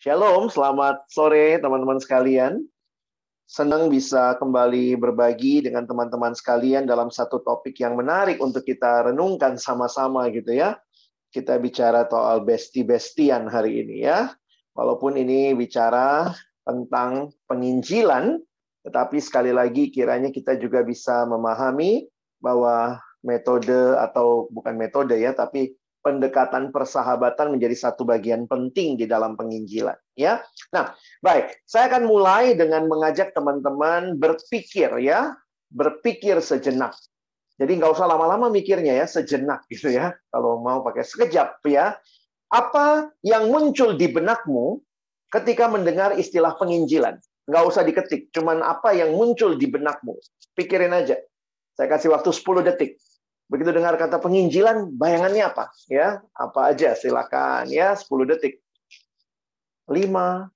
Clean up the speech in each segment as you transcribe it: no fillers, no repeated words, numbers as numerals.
Shalom, selamat sore teman-teman sekalian. Senang bisa kembali berbagi dengan teman-teman sekalian dalam satu topik yang menarik untuk kita renungkan sama-sama gitu ya. Kita bicara soal besti-bestian hari ini ya. Walaupun ini bicara tentang penginjilan, tetapi sekali lagi kiranya kita juga bisa memahami bahwa metode atau bukan metode ya, tapi pendekatan persahabatan menjadi satu bagian penting di dalam penginjilan ya. Nah, baik, saya akan mulai dengan mengajak teman-teman berpikir ya, berpikir sejenak. Jadi nggak usah lama-lama mikirnya ya, sejenak gitu ya. Kalau mau pakai sekejap ya. Apa yang muncul di benakmu ketika mendengar istilah penginjilan? Nggak usah diketik, cuman apa yang muncul di benakmu. Pikirin aja. Saya kasih waktu 10 detik. Begitu dengar kata penginjilan, bayangannya apa? Ya, apa aja? Silakan ya, 10 detik. 5,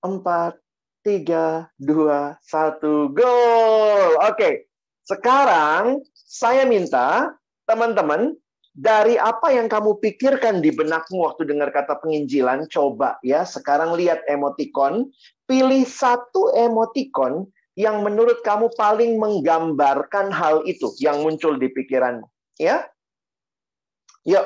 4, 3, 2, 1, gol. Oke. Sekarang saya minta teman-teman dari apa yang kamu pikirkan di benakmu waktu dengar kata penginjilan, coba ya, sekarang lihat emotikon, pilih satu emotikon yang menurut kamu paling menggambarkan hal itu yang muncul di pikiranmu. Ya, yuk,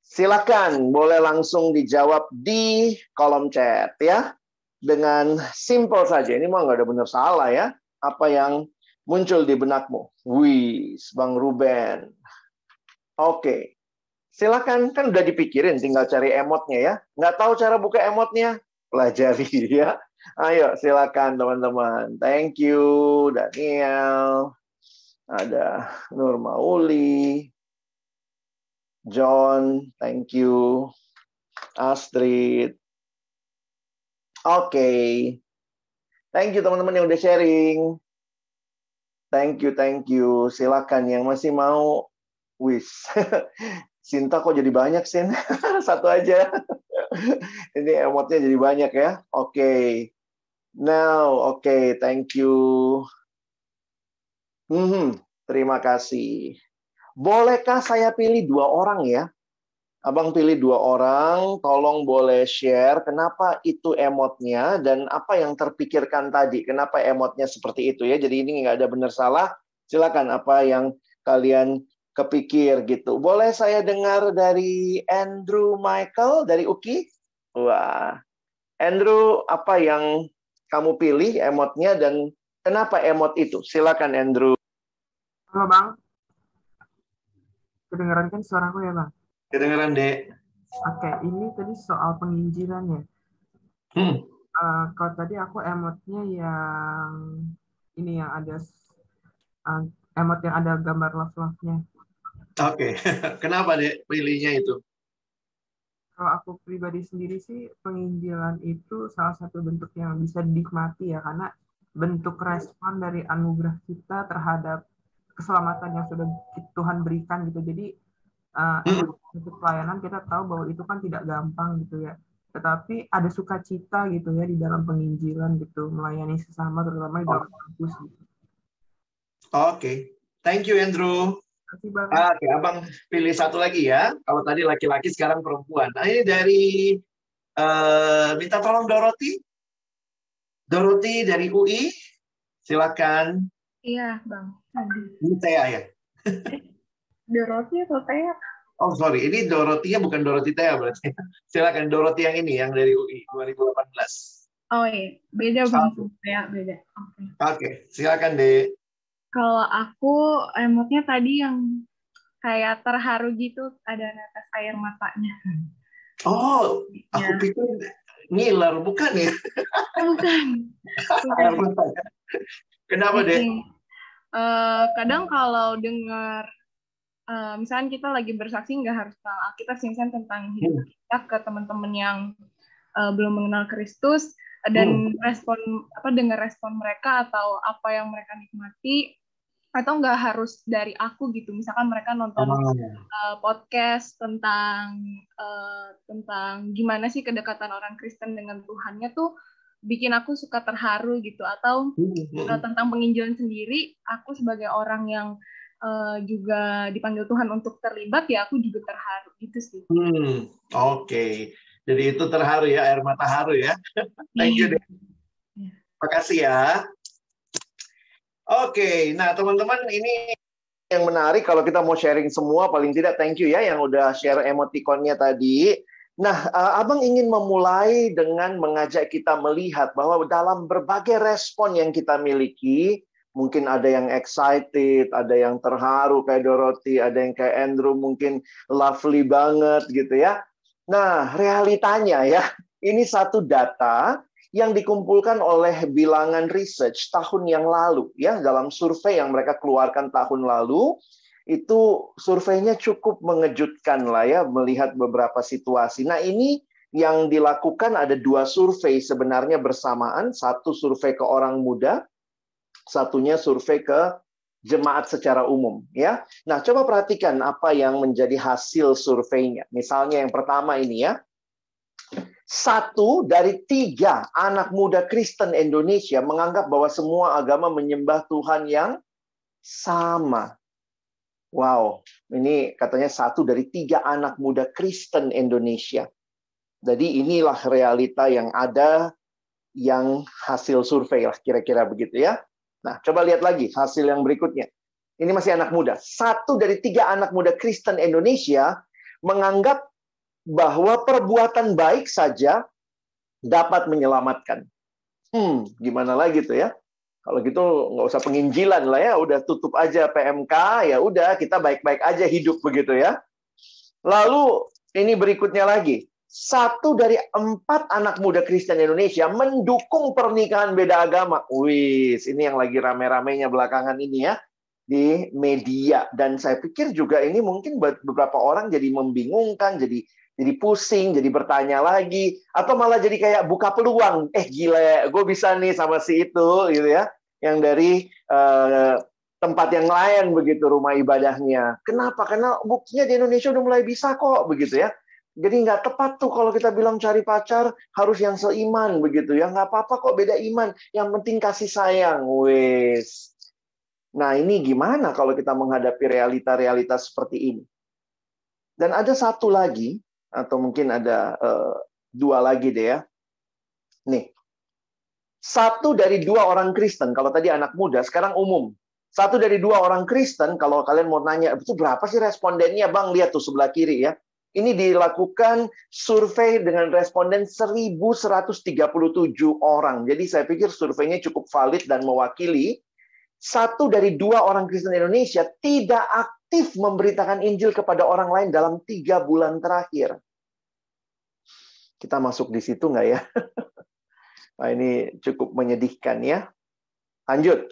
silakan boleh langsung dijawab di kolom chat ya, dengan simple saja. Ini mah nggak ada benar salah ya. Apa yang muncul di benakmu? Wih, Bang Ruben. Oke, silakan, kan udah dipikirin, tinggal cari emotnya ya. Nggak tahu cara buka emotnya? Pelajari ya. Ayo, silakan teman-teman. Thank you, Daniel. Ada Nur Mauli. John, thank you. Astrid. Oke. Thank you teman-teman yang udah sharing. Thank you. Silakan yang masih mau. Wis. Sinta kok jadi banyak, Sin? Satu aja. Ini emotnya jadi banyak ya. Oke. Now, oke, thank you. Terima kasih. Bolehkah saya pilih 2 orang ya? Abang pilih 2 orang, tolong boleh share kenapa itu emotnya dan apa yang terpikirkan tadi. Kenapa emotnya seperti itu ya. Jadi ini nggak ada benar salah. Silakan apa yang kalian kepikir gitu. Boleh saya dengar dari Andrew Michael dari UKI? Wah, Andrew, apa yang kamu pilih emotnya dan kenapa emot itu? Silakan Andrew. Halo Bang, kedengeran kan suaraku ya Bang? Kedengeran, Dek. Oke, ini tadi soal penginjilan ya. Kalau tadi aku emotnya yang ini yang ada emot yang ada gambar love-love-nya. Oke, kenapa Dek pilihnya itu? Kalau aku pribadi sendiri sih penginjilan itu salah satu bentuk yang bisa dinikmati ya, karena bentuk respon dari anugerah kita terhadap keselamatan yang sudah Tuhan berikan gitu. Jadi untuk pelayanan kita tahu bahwa itu kan tidak gampang gitu ya. Tetapi ada sukacita gitu ya di dalam penginjilan gitu, melayani sesama terutama di dalam kampus gitu. Oke. Thank you Andrew. Terima kasih Bang. Oke, Abang pilih satu lagi ya. Kalau tadi laki-laki, sekarang perempuan. Nah, ini dari minta tolong Dorothy. Dorothy dari UI. Silakan. Iya, Bang. Ini Thea ya? Dorothy atau Thea? Oh, sorry. Ini Dorothy-nya bukan Dorothy Thea berarti. Silakan Dorothy yang ini, yang dari UI 2018. Oh iya, beda Bang. Thea beda. Oke, silakan deh. Kalau aku emotnya tadi yang kayak terharu gitu, ada netes air matanya. Oh, aku pikir ngiler, bukan ya? Bukan. Air matanya. Kenapa deh? Kadang kalau dengar misalnya kita lagi bersaksi nggak harus tentang Alkitab, misalnya tentang hidup kita ke teman-teman yang belum mengenal Kristus dan dengar respon mereka atau apa yang mereka nikmati, atau nggak harus dari aku gitu. Misalkan mereka nonton podcast tentang gimana sih kedekatan orang Kristen dengan Tuhannya tuh bikin aku suka terharu gitu. Atau tentang penginjilan sendiri, aku sebagai orang yang juga dipanggil Tuhan untuk terlibat, ya aku juga terharu gitu sih. Oke. Jadi itu terharu ya, air mata haru ya. Thank you deh. Makasih ya. Oke, nah teman-teman ini yang menarik kalau kita mau sharing semua, paling tidak thank you ya yang udah share emotikonnya tadi. Nah, Abang ingin memulai dengan mengajak kita melihat bahwa dalam berbagai respon yang kita miliki, mungkin ada yang excited, ada yang terharu kayak Dorothy, ada yang kayak Andrew mungkin lovely banget gitu ya. Nah, realitanya ya, ini satu data yang dikumpulkan oleh Bilangan Research tahun yang lalu ya, dalam survei yang mereka keluarkan tahun lalu. Itu surveinya cukup mengejutkan lah ya, melihat beberapa situasi. Nah, ini yang dilakukan ada 2 survei sebenarnya bersamaan, satu survei ke orang muda, satunya survei ke jemaat secara umum ya. Nah, coba perhatikan apa yang menjadi hasil surveinya. Misalnya yang pertama ini ya. 1 dari 3 anak muda Kristen Indonesia menganggap bahwa semua agama menyembah Tuhan yang sama. Wow, ini katanya 1 dari 3 anak muda Kristen Indonesia. Jadi inilah realita yang ada, yang hasil survei lah kira-kira begitu ya. Nah, coba lihat lagi hasil yang berikutnya. Ini masih anak muda. 1 dari 3 anak muda Kristen Indonesia menganggap bahwa perbuatan baik saja dapat menyelamatkan. Gimana lagi tuh ya? Kalau gitu nggak usah penginjilan lah ya, udah tutup aja PMK, ya udah kita baik-baik aja hidup begitu ya. Lalu ini berikutnya lagi. 1 dari 4 anak muda Kristen Indonesia mendukung pernikahan beda agama. Wih, ini yang lagi rame-ramenya belakangan ini ya, di media. Dan saya pikir juga ini mungkin beberapa orang jadi membingungkan, jadi pusing, jadi bertanya lagi, atau malah jadi kayak buka peluang. Gila, gue bisa nih sama si itu, gitu ya, yang dari tempat yang lain begitu rumah ibadahnya. Kenapa? Karena buktinya di Indonesia udah mulai bisa kok, begitu ya. Jadi nggak tepat tuh kalau kita bilang cari pacar harus yang seiman begitu ya. Nggak apa-apa kok beda iman. Yang penting kasih sayang. Wes. Nah ini gimana kalau kita menghadapi realita-realita seperti ini? Dan ada satu lagi, atau mungkin ada 2 lagi deh ya. Nih. 1 dari 2 orang Kristen, kalau tadi anak muda, sekarang umum. 1 dari 2 orang Kristen, kalau kalian mau nanya, itu berapa sih respondennya Bang? Lihat tuh sebelah kiri ya. Ini dilakukan survei dengan responden 1.137 orang. Jadi saya pikir surveinya cukup valid dan mewakili. 1 dari 2 orang Kristen Indonesia tidak aktif memberitakan Injil kepada orang lain dalam 3 bulan terakhir. Kita masuk di situ nggak ya? Nah, ini cukup menyedihkan ya. Lanjut.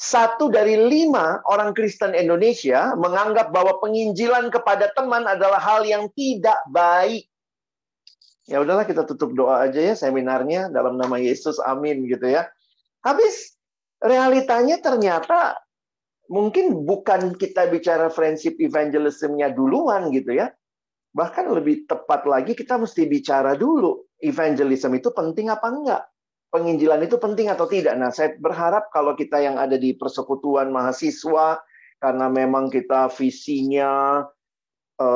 1 dari 5 orang Kristen Indonesia menganggap bahwa penginjilan kepada teman adalah hal yang tidak baik. Ya udahlah kita tutup doa aja ya seminarnya dalam nama Yesus, amin gitu ya. Habis realitanya ternyata mungkin bukan kita bicara friendship evangelism-nya duluan gitu ya. Bahkan lebih tepat lagi kita mesti bicara dulu. Evangelism itu penting apa enggak? Penginjilan itu penting atau tidak? Nah, saya berharap kalau kita yang ada di persekutuan mahasiswa, karena memang kita visinya,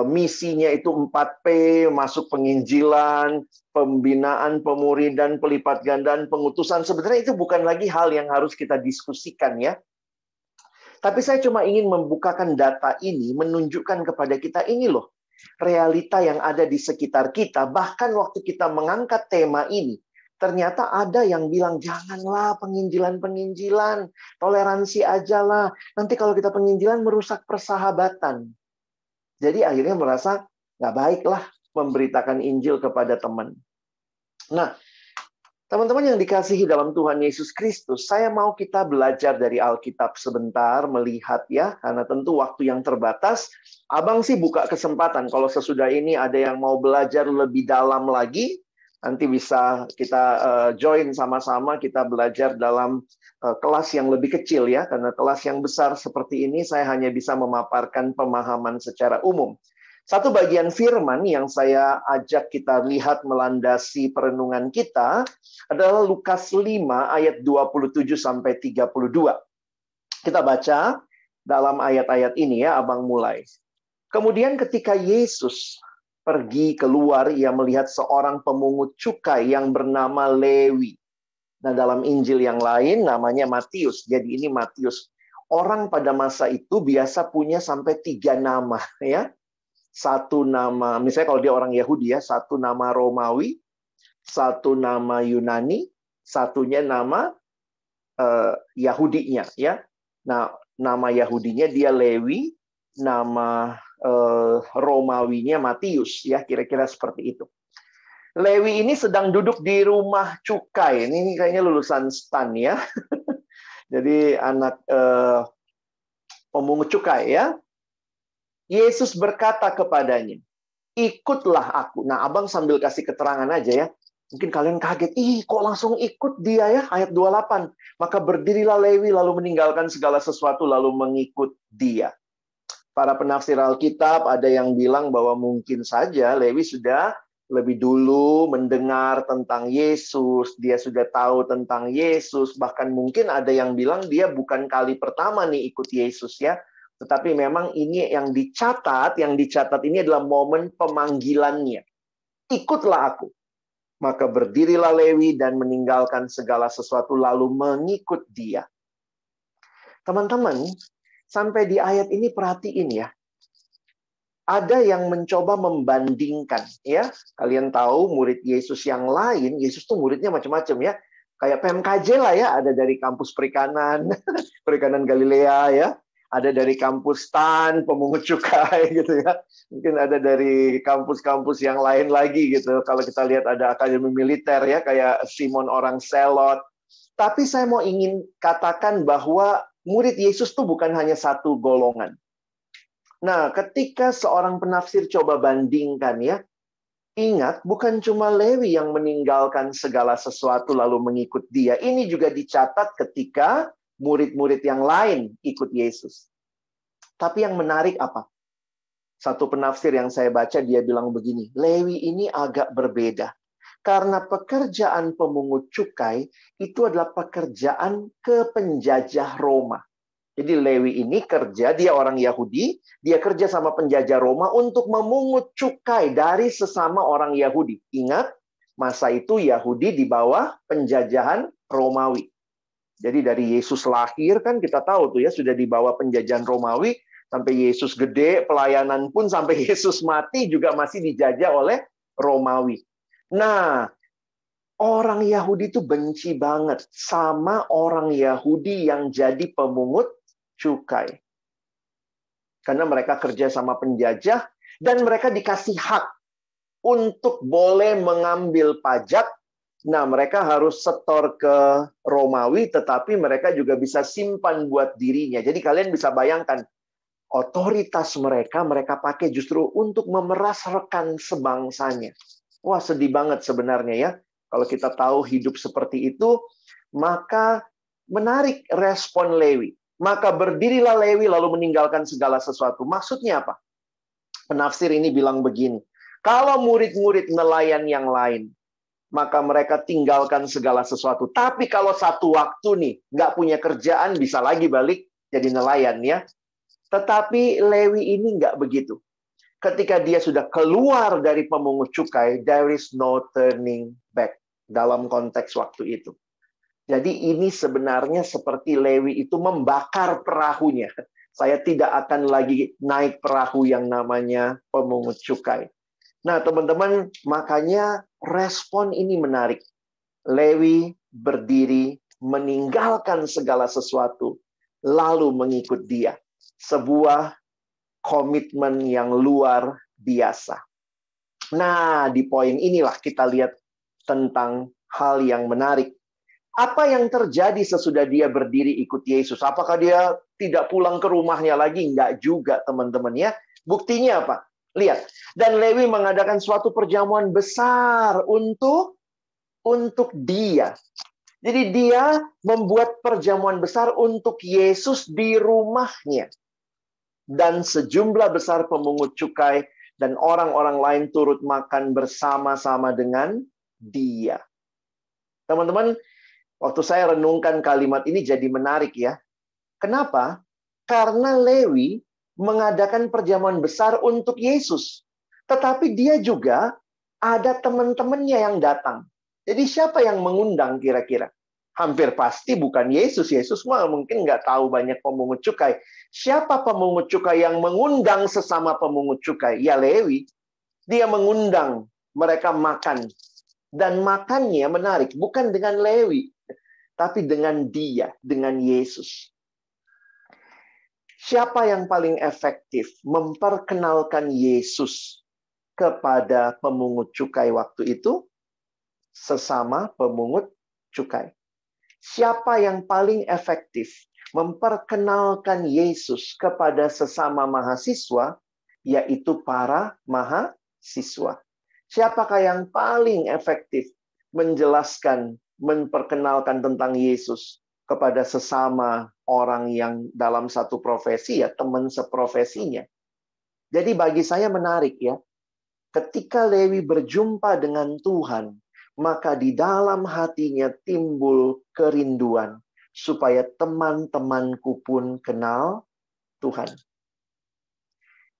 misinya itu 4P, masuk penginjilan, pembinaan, pemuridan, pelipat gandaan, pengutusan. Sebenarnya itu bukan lagi hal yang harus kita diskusikan ya. Tapi saya cuma ingin membukakan data ini, menunjukkan kepada kita ini loh, realita yang ada di sekitar kita. Bahkan waktu kita mengangkat tema ini, ternyata ada yang bilang, janganlah penginjilan-penginjilan, toleransi aja lah. Nanti kalau kita penginjilan merusak persahabatan. Jadi akhirnya merasa nggak baiklah memberitakan Injil kepada teman. Nah, teman-teman yang dikasihi dalam Tuhan Yesus Kristus, saya mau kita belajar dari Alkitab sebentar, melihat ya, karena tentu waktu yang terbatas. Abang sih buka kesempatan, kalau sesudah ini ada yang mau belajar lebih dalam lagi, nanti bisa kita join sama-sama, kita belajar dalam kelas yang lebih kecil ya, karena kelas yang besar seperti ini saya hanya bisa memaparkan pemahaman secara umum. Satu bagian firman yang saya ajak kita lihat melandasi perenungan kita adalah Lukas 5 ayat 27 sampai 32. Kita baca dalam ayat-ayat ini ya, Abang mulai. Kemudian ketika Yesus pergi keluar, ia melihat seorang pemungut cukai yang bernama Lewi. Nah, dalam Injil yang lain namanya Matius. Jadi ini Matius. Orang pada masa itu biasa punya sampai 3 nama, ya. Satu nama, misalnya kalau dia orang Yahudi ya, satu nama Romawi, satu nama Yunani, satunya nama Yahudinya, ya. Nah, nama Yahudinya dia Lewi, nama Romawinya Matius, ya, kira-kira seperti itu. Lewi ini sedang duduk di rumah cukai. Ini kayaknya lulusan STAN, ya. Jadi anak pemungut cukai, ya. Yesus berkata kepadanya, ikutlah aku. Nah, abang sambil kasih keterangan aja ya. Mungkin kalian kaget, kok langsung ikut dia ya, ayat 28. Maka berdirilah Lewi lalu meninggalkan segala sesuatu lalu mengikut dia. Para penafsir Alkitab ada yang bilang bahwa mungkin saja Lewi sudah lebih dulu mendengar tentang Yesus, dia sudah tahu tentang Yesus, bahkan mungkin ada yang bilang dia bukan kali pertama nih ikut Yesus ya. Tetapi memang ini yang dicatat ini adalah momen pemanggilannya. Ikutlah aku. Maka berdirilah Lewi dan meninggalkan segala sesuatu lalu mengikut dia. Teman-teman, sampai di ayat ini perhatiin ya. Ada yang mencoba membandingkan, ya. Kalian tahu murid Yesus yang lain, Yesus tuh muridnya macam-macam ya. Kayak PMKJ lah ya, ada dari kampus perikanan, perikanan Galilea ya. Ada dari kampus STAN, pemungut cukai gitu ya. Mungkin ada dari kampus-kampus yang lain lagi gitu. Kalau kita lihat ada akademi militer ya, kayak Simon orang Selot. Tapi saya mau ingin katakan bahwa murid Yesus tuh bukan hanya satu golongan. Nah, ketika seorang penafsir coba bandingkan ya, ingat bukan cuma Lewi yang meninggalkan segala sesuatu lalu mengikut dia. Ini juga dicatat ketika murid-murid yang lain ikut Yesus. Tapi yang menarik apa? Satu penafsir yang saya baca dia bilang begini, Lewi ini agak berbeda. Karena pekerjaan pemungut cukai itu adalah pekerjaan kepenjajah Roma. Jadi Lewi ini kerja, dia orang Yahudi, dia kerja sama penjajah Roma untuk memungut cukai dari sesama orang Yahudi. Ingat, masa itu Yahudi di bawah penjajahan Romawi. Jadi dari Yesus lahir kan kita tahu tuh ya, sudah di bawah penjajahan Romawi, sampai Yesus gede, pelayanan pun sampai Yesus mati juga masih dijajah oleh Romawi. Nah, orang Yahudi itu benci banget sama orang Yahudi yang jadi pemungut cukai. Karena mereka kerja sama penjajah dan mereka dikasih hak untuk boleh mengambil pajak. Nah, mereka harus setor ke Romawi, tetapi mereka juga bisa simpan buat dirinya. Jadi kalian bisa bayangkan, otoritas mereka pakai justru untuk memeras rekan sebangsanya. Wah, sedih banget sebenarnya ya. Kalau kita tahu hidup seperti itu, maka menarik respon Lewi. Maka berdirilah Lewi lalu meninggalkan segala sesuatu. Maksudnya apa? Penafsir ini bilang begini, kalau murid-murid nelayan yang lain, maka mereka tinggalkan segala sesuatu. Tapi kalau satu waktu nih, nggak punya kerjaan, bisa lagi balik jadi nelayan ya. Tetapi Lewi ini nggak begitu. Ketika dia sudah keluar dari pemungut cukai, there is no turning back dalam konteks waktu itu. Jadi ini sebenarnya seperti Lewi itu membakar perahunya. Saya tidak akan lagi naik perahu yang namanya pemungut cukai. Nah, teman-teman, makanya respon ini menarik. Lewi berdiri, meninggalkan segala sesuatu, lalu mengikut dia. Sebuah komitmen yang luar biasa. Nah, di poin inilah kita lihat tentang hal yang menarik. Apa yang terjadi sesudah dia berdiri ikut Yesus? Apakah dia tidak pulang ke rumahnya lagi? Enggak juga, teman-teman ya. Buktinya apa? Lihat, dan Lewi mengadakan suatu perjamuan besar untuk dia. Jadi dia membuat perjamuan besar untuk Yesus di rumahnya. Dan sejumlah besar pemungut cukai dan orang-orang lain turut makan bersama-sama dengan dia. Teman-teman, waktu saya renungkan kalimat ini jadi menarik ya. Kenapa? Karena Lewi mengadakan perjamuan besar untuk Yesus. Tetapi dia juga ada teman-temannya yang datang. Jadi siapa yang mengundang kira-kira? Hampir pasti bukan Yesus. Yesus mungkin nggak tahu banyak pemungut cukai. Siapa pemungut cukai yang mengundang sesama pemungut cukai? Ya Lewi. Dia mengundang mereka makan. Dan makannya menarik. Bukan dengan Lewi. Tapi dengan dia. Dengan Yesus. Siapa yang paling efektif memperkenalkan Yesus kepada pemungut cukai waktu itu? Sesama pemungut cukai. Siapa yang paling efektif memperkenalkan Yesus kepada sesama mahasiswa? Yaitu para mahasiswa. Siapakah yang paling efektif menjelaskan, memperkenalkan tentang Yesus kepada sesama orang yang dalam satu profesi, ya teman seprofesinya? Jadi bagi saya menarik ya, ketika Lewi berjumpa dengan Tuhan, maka di dalam hatinya timbul kerinduan supaya teman-temanku pun kenal Tuhan.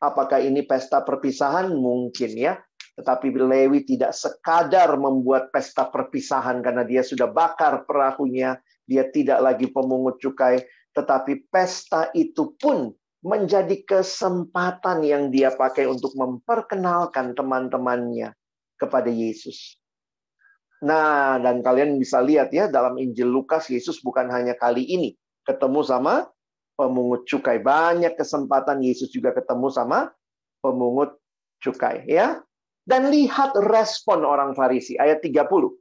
Apakah ini pesta perpisahan? Mungkin ya. Tetapi Lewi tidak sekadar membuat pesta perpisahan karena dia sudah bakar perahunya, dia tidak lagi pemungut cukai, tetapi pesta itu pun menjadi kesempatan yang dia pakai untuk memperkenalkan teman-temannya kepada Yesus. Nah, dan kalian bisa lihat ya, dalam Injil Lukas, Yesus bukan hanya kali ini ketemu sama pemungut cukai. Banyak kesempatan Yesus juga ketemu sama pemungut cukai. Ya. Dan lihat respon orang Farisi, ayat 30.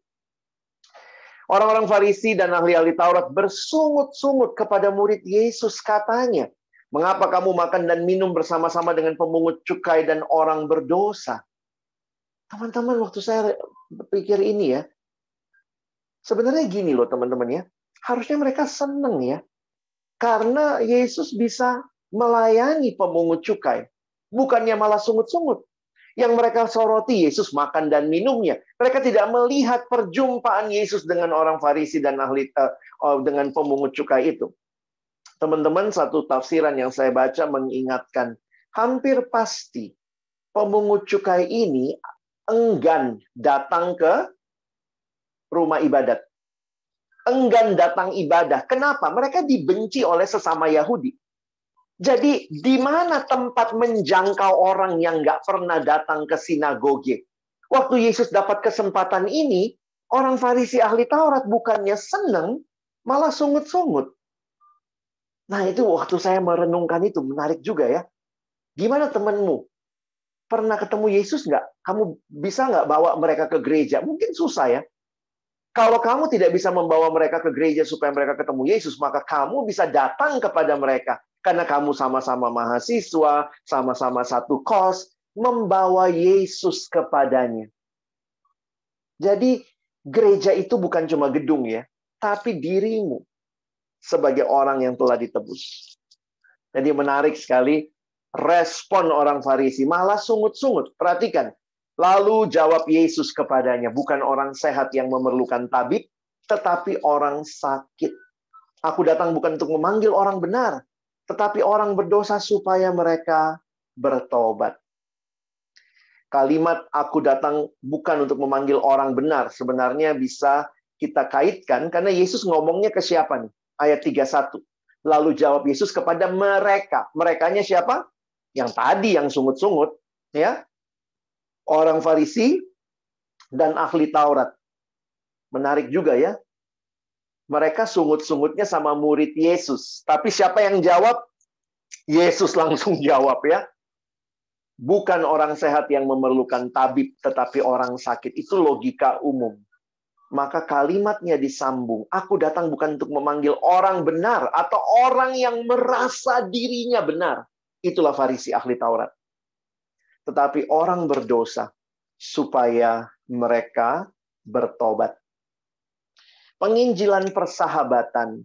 Orang-orang Farisi dan ahli-ahli Taurat bersungut-sungut kepada murid Yesus, katanya, "Mengapa kamu makan dan minum bersama-sama dengan pemungut cukai dan orang berdosa?" Teman-teman, waktu saya berpikir ini ya, sebenarnya gini loh teman-teman ya, harusnya mereka seneng ya, karena Yesus bisa melayani pemungut cukai, bukannya malah sungut-sungut. Yang mereka soroti Yesus makan dan minumnya. Mereka tidak melihat perjumpaan Yesus dengan orang Farisi dan dengan pemungut cukai itu. Teman-teman, satu tafsiran yang saya baca mengingatkan, hampir pasti pemungut cukai ini enggan datang ke rumah ibadat. Enggan datang ibadah. Kenapa? Mereka dibenci oleh sesama Yahudi. Jadi, di mana tempat menjangkau orang yang nggak pernah datang ke sinagoge? Waktu Yesus dapat kesempatan ini, orang Farisi ahli Taurat bukannya senang, malah sungut-sungut. Nah, itu waktu saya merenungkan itu, menarik juga ya. Gimana temanmu? Pernah ketemu Yesus nggak? Kamu bisa nggak bawa mereka ke gereja? Mungkin susah ya. Kalau kamu tidak bisa membawa mereka ke gereja supaya mereka ketemu Yesus, maka kamu bisa datang kepada mereka. Karena kamu sama-sama mahasiswa, sama-sama satu kos, membawa Yesus kepadanya. Jadi, gereja itu bukan cuma gedung ya, tapi dirimu sebagai orang yang telah ditebus. Jadi menarik sekali respon orang Farisi, malah sungut-sungut. Perhatikan, lalu jawab Yesus kepadanya, bukan orang sehat yang memerlukan tabib, tetapi orang sakit. Aku datang bukan untuk memanggil orang benar, tetapi orang berdosa supaya mereka bertobat. Kalimat aku datang bukan untuk memanggil orang benar, sebenarnya bisa kita kaitkan, karena Yesus ngomongnya ke siapa nih? Ayat 31. Lalu jawab Yesus kepada mereka. Merekanya siapa? Yang tadi yang sungut-sungut. Ya, orang Farisi dan ahli Taurat. Menarik juga ya. Mereka sungut-sungutnya sama murid Yesus. Tapi siapa yang jawab? Yesus langsung jawab ya. Bukan orang sehat yang memerlukan tabib, tetapi orang sakit. Itu logika umum. Maka kalimatnya disambung. Aku datang bukan untuk memanggil orang benar atau orang yang merasa dirinya benar. Itulah Farisi ahli Taurat. Tetapi orang berdosa supaya mereka bertobat. Penginjilan persahabatan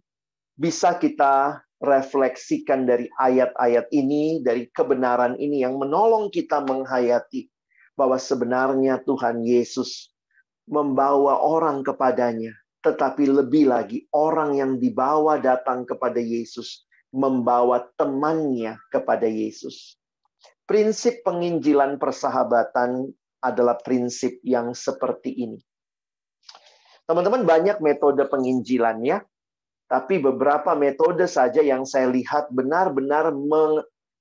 bisa kita refleksikan dari ayat-ayat ini, dari kebenaran ini yang menolong kita menghayati bahwa sebenarnya Tuhan Yesus membawa orang kepadanya, tetapi lebih lagi orang yang dibawa datang kepada Yesus membawa temannya kepada Yesus. Prinsip penginjilan persahabatan adalah prinsip yang seperti ini. Teman-teman, banyak metode penginjilan ya. Tapi beberapa metode saja yang saya lihat benar-benar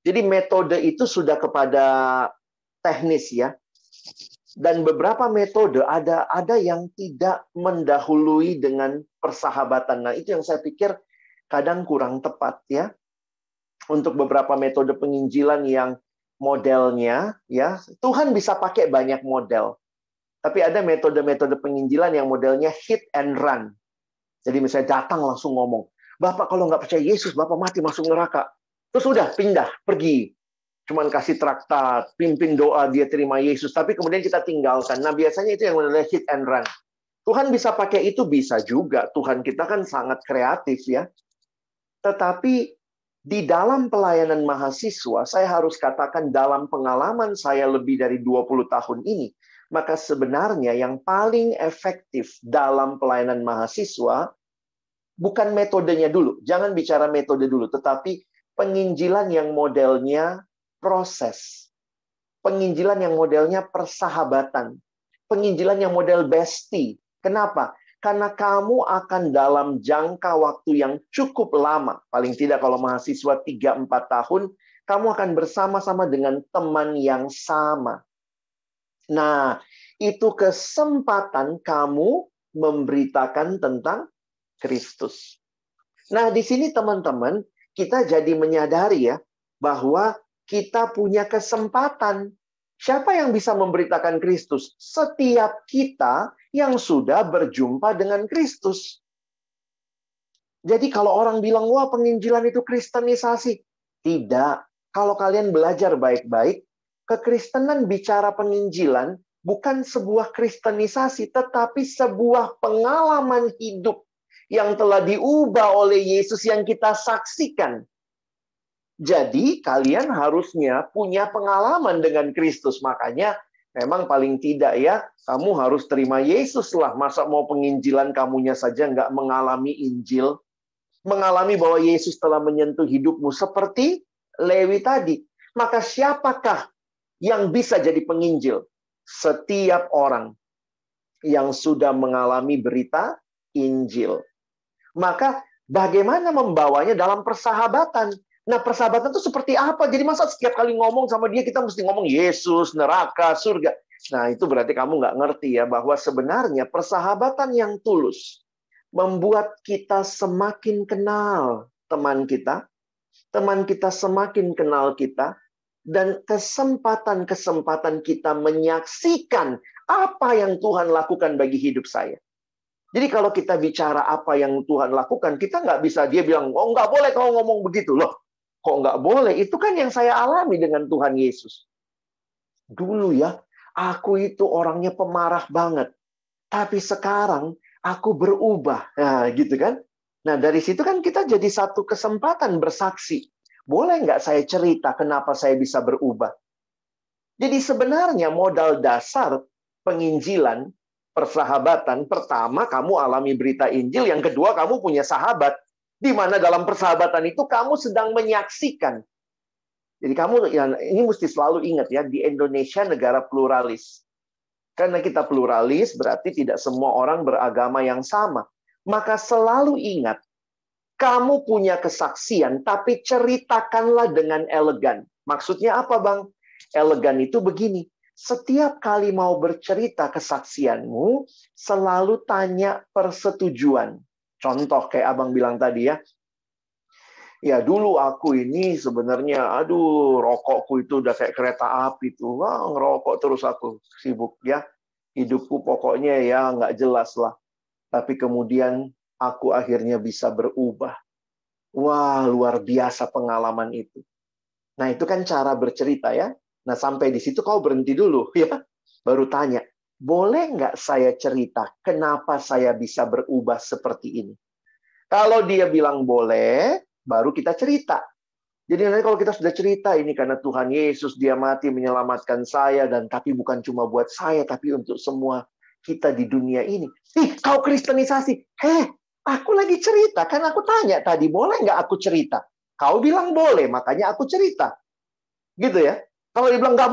jadi metode itu sudah kepada teknis ya. Dan beberapa metode ada yang tidak mendahului dengan persahabatan. Nah, itu yang saya pikir kadang kurang tepat ya. Untuk beberapa metode penginjilan yang modelnya ya, Tuhan bisa pakai banyak model. Tapi ada metode-metode penginjilan yang modelnya hit and run. Jadi misalnya datang langsung ngomong, Bapak kalau nggak percaya Yesus, Bapak mati masuk neraka. Terus udah pindah, pergi. Cuman kasih traktat, pimpin doa, dia terima Yesus. Tapi kemudian kita tinggalkan. Nah biasanya itu yang modelnya hit and run. Tuhan bisa pakai itu, bisa juga. Tuhan kita kan sangat kreatif ya. Tetapi di dalam pelayanan mahasiswa, saya harus katakan dalam pengalaman saya lebih dari 20 tahun ini, maka sebenarnya yang paling efektif dalam pelayanan mahasiswa bukan metodenya dulu. Jangan bicara metode dulu, tetapi penginjilan yang modelnya proses. Penginjilan yang modelnya persahabatan. Penginjilan yang model bestie. Kenapa? Karena kamu akan dalam jangka waktu yang cukup lama, paling tidak kalau mahasiswa 3-4 tahun, kamu akan bersama-sama dengan teman yang sama. Nah, itu kesempatan kamu memberitakan tentang Kristus. Nah, di sini teman-teman, kita jadi menyadari ya, bahwa kita punya kesempatan. Siapa yang bisa memberitakan Kristus? Setiap kita yang sudah berjumpa dengan Kristus. Jadi kalau orang bilang, wah penginjilan itu kristenisasi. Tidak. Kalau kalian belajar baik-baik, kekristenan bicara penginjilan bukan sebuah kristenisasi, tetapi sebuah pengalaman hidup yang telah diubah oleh Yesus yang kita saksikan. Jadi kalian harusnya punya pengalaman dengan Kristus. Makanya memang paling tidak ya, kamu harus terima Yesus lah. Masa mau penginjilan kamunya saja nggak mengalami Injil. Mengalami bahwa Yesus telah menyentuh hidupmu seperti Lewi tadi. Maka siapakah yang bisa jadi penginjil? Setiap orang yang sudah mengalami berita Injil. Maka bagaimana membawanya dalam persahabatan? Nah, persahabatan itu seperti apa? Jadi masa setiap kali ngomong sama dia kita mesti ngomong Yesus, neraka, surga. Nah, itu berarti kamu nggak ngerti ya bahwa sebenarnya persahabatan yang tulus membuat kita semakin kenal teman kita semakin kenal kita, dan kesempatan-kesempatan kita menyaksikan apa yang Tuhan lakukan bagi hidup saya. Jadi kalau kita bicara apa yang Tuhan lakukan, kita nggak bisa, dia bilang, oh nggak boleh kau ngomong begitu. Loh, kok nggak boleh? Itu kan yang saya alami dengan Tuhan Yesus. Dulu ya, aku itu orangnya pemarah banget. Tapi sekarang aku berubah. Nah, gitu kan? Nah, dari situ kan kita jadi satu kesempatan bersaksi. Boleh nggak saya cerita kenapa saya bisa berubah? Jadi sebenarnya modal dasar penginjilan, persahabatan, pertama kamu alami berita Injil, yang kedua kamu punya sahabat. Di mana dalam persahabatan itu kamu sedang menyaksikan. Jadi kamu, ya, ini mesti selalu ingat ya, di Indonesia negara pluralis. Karena kita pluralis, berarti tidak semua orang beragama yang sama. Maka selalu ingat, kamu punya kesaksian, tapi ceritakanlah dengan elegan. Maksudnya apa, Bang? Elegan itu begini. Setiap kali mau bercerita kesaksianmu, selalu tanya persetujuan. Contoh kayak Abang bilang tadi ya. Ya dulu aku ini sebenarnya, aduh rokokku itu udah kayak kereta api tuh. Wah, ngerokok terus aku sibuk ya. Hidupku pokoknya ya nggak jelas lah. Tapi kemudian aku akhirnya bisa berubah. Wah, luar biasa pengalaman itu. Nah, itu kan cara bercerita ya. Nah, sampai di situ kau berhenti dulu ya. Baru tanya, boleh nggak saya cerita kenapa saya bisa berubah seperti ini? Kalau dia bilang boleh, baru kita cerita. Jadi nanti kalau kita sudah cerita, ini karena Tuhan Yesus, dia mati menyelamatkan saya, dan tapi bukan cuma buat saya, tapi untuk semua kita di dunia ini. Ih, kau kristenisasi. Aku lagi cerita. Kan aku tanya tadi, boleh nggak aku cerita? Kau bilang boleh, makanya aku cerita. Gitu ya. Kalau dia bilang nggak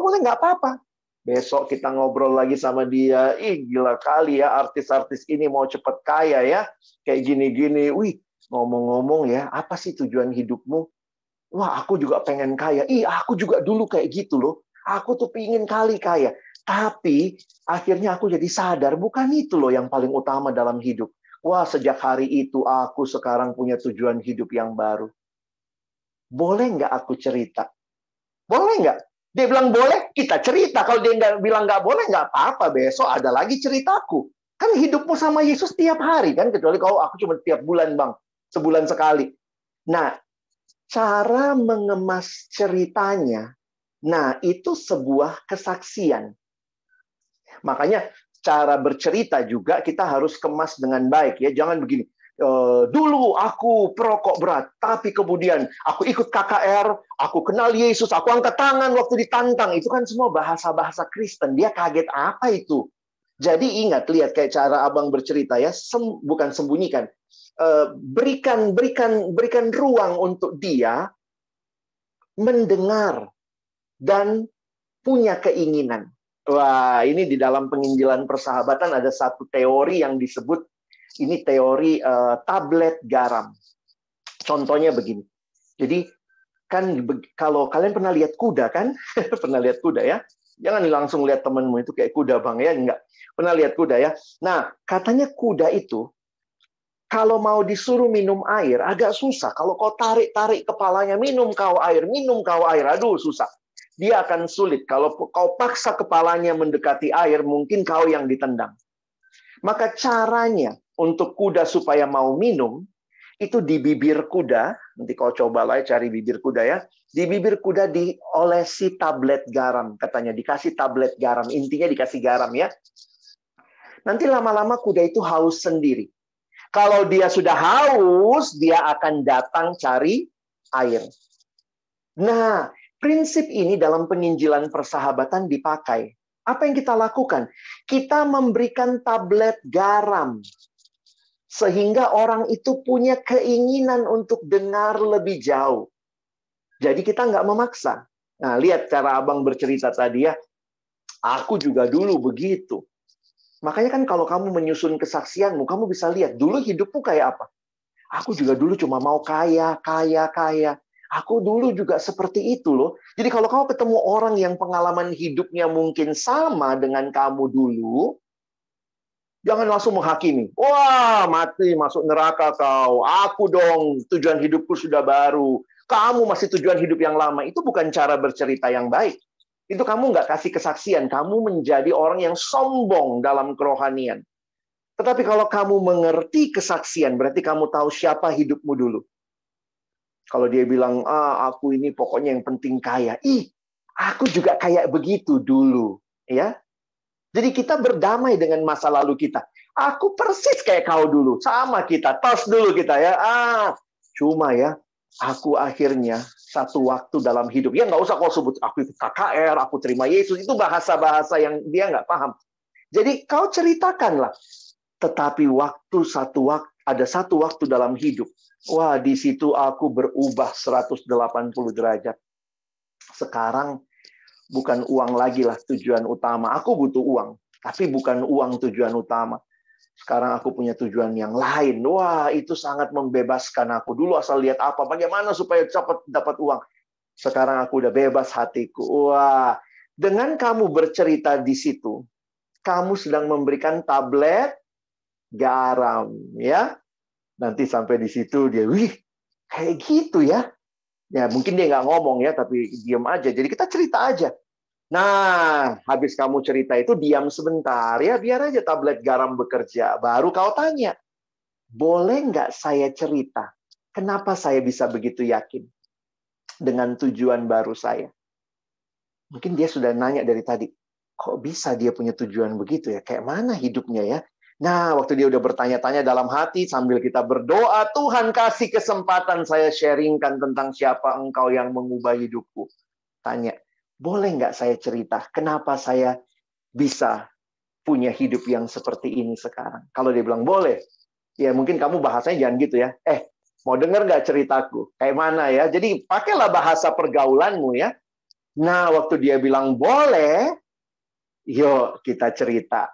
boleh, nggak apa-apa. Besok kita ngobrol lagi sama dia. Ih, gila kali ya artis-artis ini mau cepet kaya ya. Kayak gini-gini. Wih, ngomong-ngomong ya, apa sih tujuan hidupmu? Wah, aku juga pengen kaya. Ih, aku juga dulu kayak gitu loh. Aku tuh pingin kali kaya. Tapi akhirnya aku jadi sadar, bukan itu loh yang paling utama dalam hidup. Wah, sejak hari itu aku sekarang punya tujuan hidup yang baru. Boleh nggak aku cerita? Boleh nggak? Dia bilang boleh, kita cerita. Kalau dia nggak bilang nggak boleh, nggak apa-apa. Besok ada lagi ceritaku. Kan hidupmu sama Yesus tiap hari, kan? Kecuali kalau aku cuma tiap bulan, Bang. Sebulan sekali. Nah, cara mengemas ceritanya, nah itu sebuah kesaksian. Makanya cara bercerita juga kita harus kemas dengan baik. Ya, jangan begini. Dulu aku perokok berat, tapi kemudian aku ikut KKR, aku kenal Yesus, aku angkat tangan waktu ditantang. Itu kan semua bahasa-bahasa Kristen. Dia kaget apa itu? Jadi ingat, lihat kayak cara abang bercerita ya, bukan sembunyikan. Berikan ruang untuk dia mendengar dan punya keinginan. Wah, ini di dalam penginjilan persahabatan ada satu teori yang disebut ini teori tablet garam. Contohnya begini. Jadi kan kalau kalian pernah lihat kuda kan? Pernah lihat kuda ya? Jangan langsung lihat temenmu itu kayak kuda bang ya, enggak. Pernah lihat kuda ya? Nah, katanya kuda itu kalau mau disuruh minum air agak susah. Kalau kau tarik-tarik kepalanya, minum kau air, aduh susah. Dia akan sulit. Kalau kau paksa kepalanya mendekati air, mungkin kau yang ditendang. Maka caranya untuk kuda supaya mau minum, itu di bibir kuda, nanti kau cobalah cari bibir kuda ya, di bibir kuda diolesi tablet garam, katanya dikasih tablet garam, intinya dikasih garam ya. Nanti lama-lama kuda itu haus sendiri. Kalau dia sudah haus, dia akan datang cari air. Nah, prinsip ini dalam penginjilan persahabatan dipakai. Apa yang kita lakukan? Kita memberikan tablet garam. Sehingga orang itu punya keinginan untuk dengar lebih jauh. Jadi kita nggak memaksa. Nah, lihat cara abang bercerita tadi ya. Aku juga dulu begitu. Makanya kan kalau kamu menyusun kesaksianmu, kamu bisa lihat dulu hidupmu kayak apa. Aku juga dulu cuma mau kaya. Aku dulu juga seperti itu loh. Jadi kalau kamu ketemu orang yang pengalaman hidupnya mungkin sama dengan kamu dulu, jangan langsung menghakimi. Wah, mati, masuk neraka kau. Aku dong, tujuan hidupku sudah baru. Kamu masih tujuan hidup yang lama. Itu bukan cara bercerita yang baik. Itu kamu nggak kasih kesaksian. Kamu menjadi orang yang sombong dalam kerohanian. Tetapi kalau kamu mengerti kesaksian, berarti kamu tahu siapa hidupmu dulu. Kalau dia bilang, aku ini pokoknya yang penting kaya. Ih, aku juga kayak begitu dulu. Ya. Jadi kita berdamai dengan masa lalu kita. Aku persis kayak kau dulu. Sama kita, tos dulu kita ya. Cuma ya, aku akhirnya satu waktu dalam hidup. Ya nggak usah kau sebut, aku ikut KKR, aku terima Yesus. Itu bahasa-bahasa yang dia nggak paham. Jadi kau ceritakanlah. Tetapi ada satu waktu dalam hidup. Wah, di situ aku berubah 180 derajat. Sekarang bukan uang lagi lah tujuan utama. Aku butuh uang, tapi bukan uang tujuan utama. Sekarang aku punya tujuan yang lain. Wah, itu sangat membebaskan aku. Dulu asal lihat apa, bagaimana supaya cepat dapat uang. Sekarang aku udah bebas hatiku. Wah, dengan kamu bercerita di situ, kamu sedang memberikan tablet garam, ya. Nanti sampai di situ dia, wih, kayak gitu ya. Ya mungkin dia nggak ngomong ya, tapi diam aja. Jadi kita cerita aja. Nah, habis kamu cerita itu diam sebentar ya, biar aja tablet garam bekerja. Baru kau tanya, boleh nggak saya cerita? Kenapa saya bisa begitu yakin dengan tujuan baru saya? Mungkin dia sudah nanya dari tadi, kok bisa dia punya tujuan begitu ya? Kayak mana hidupnya ya? Nah, waktu dia udah bertanya-tanya dalam hati, sambil kita berdoa, Tuhan kasih kesempatan saya sharingkan tentang siapa engkau yang mengubah hidupku. Tanya, boleh nggak saya cerita kenapa saya bisa punya hidup yang seperti ini sekarang? Kalau dia bilang boleh, ya mungkin kamu bahasanya jangan gitu ya. Mau denger nggak ceritaku? Kayak mana ya? Jadi pakailah bahasa pergaulanmu ya. Nah, waktu dia bilang boleh, yuk kita cerita.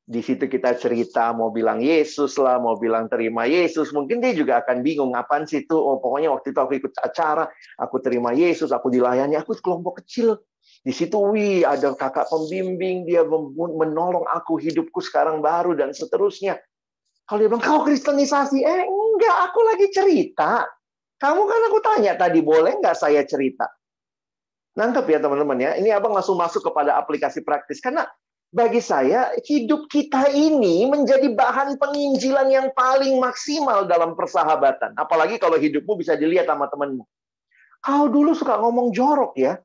Di situ kita cerita, mau bilang Yesus lah, mau bilang terima Yesus. Mungkin dia juga akan bingung, apaan sih itu? Oh, pokoknya waktu itu aku ikut acara, aku terima Yesus, aku dilayani, aku kelompok kecil. Di situ, ada kakak pembimbing, dia menolong aku, hidupku sekarang baru, dan seterusnya. Kalau dia bilang, kau kristenisasi? Enggak, aku lagi cerita. Kamu kan aku tanya tadi, boleh nggak saya cerita? Nangkep ya teman-teman ya. Ini abang langsung masuk kepada aplikasi praktis. Karena bagi saya, hidup kita ini menjadi bahan penginjilan yang paling maksimal dalam persahabatan. Apalagi kalau hidupmu bisa dilihat sama temanmu. Kau dulu suka ngomong jorok ya.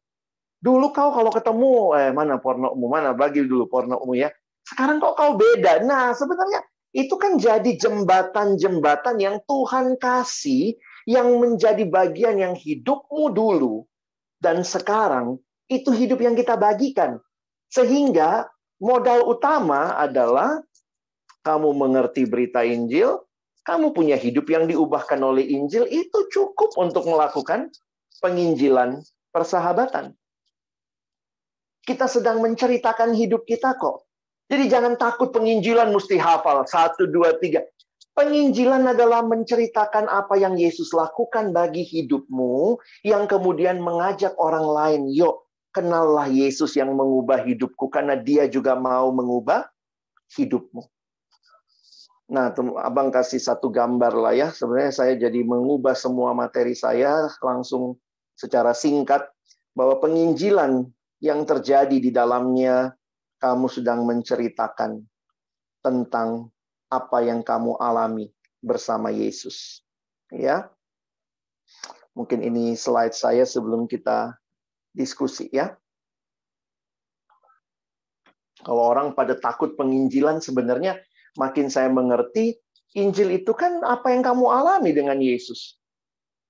Dulu kau kalau ketemu, mana pornomu, mana bagi dulu pornomu ya. Sekarang kok kau beda. Nah, sebenarnya itu kan jadi jembatan-jembatan yang Tuhan kasih, yang menjadi bagian yang hidupmu dulu. Dan sekarang, itu hidup yang kita bagikan. Sehingga modal utama adalah kamu mengerti berita Injil, kamu punya hidup yang diubahkan oleh Injil, itu cukup untuk melakukan penginjilan persahabatan. Kita sedang menceritakan hidup kita kok. Jadi jangan takut penginjilan mesti hafal 1, 2, 3. Penginjilan adalah menceritakan apa yang Yesus lakukan bagi hidupmu, yang kemudian mengajak orang lain, yuk, kenallah Yesus yang mengubah hidupku, karena dia juga mau mengubah hidupmu. Nah, abang kasih satu gambar lah ya. Sebenarnya saya jadi mengubah semua materi saya langsung secara singkat, bahwa penginjilan yang terjadi di dalamnya, kamu sedang menceritakan tentang apa yang kamu alami bersama Yesus. Ya. Mungkin ini slide saya sebelum kita diskusi ya. Kalau orang pada takut penginjilan, sebenarnya makin saya mengerti, Injil itu kan apa yang kamu alami dengan Yesus.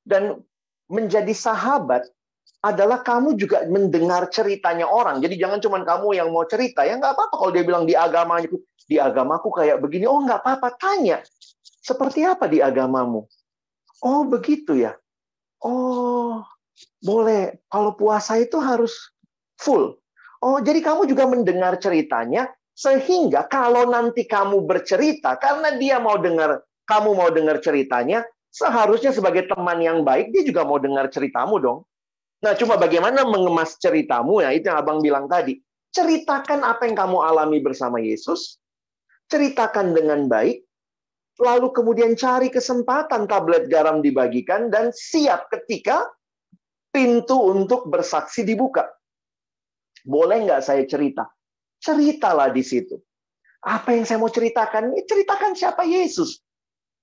Dan menjadi sahabat adalah kamu juga mendengar ceritanya orang. Jadi jangan cuma kamu yang mau cerita. Ya nggak apa-apa kalau dia bilang di agamaku kayak begini. Oh nggak apa-apa, tanya. Seperti apa di agamamu? Oh begitu ya. Oh boleh. Kalau puasa itu harus full. Oh, jadi kamu juga mendengar ceritanya, sehingga kalau nanti kamu bercerita, karena dia mau dengar, kamu mau dengar ceritanya, seharusnya sebagai teman yang baik, dia juga mau dengar ceritamu dong. Nah, cuma bagaimana mengemas ceritamu, ya itu yang abang bilang tadi. Ceritakan apa yang kamu alami bersama Yesus, ceritakan dengan baik, lalu kemudian cari kesempatan tablet garam dibagikan, dan siap ketika pintu untuk bersaksi dibuka. Boleh nggak saya cerita? Ceritalah di situ. Apa yang saya mau ceritakan? Ceritakan siapa Yesus.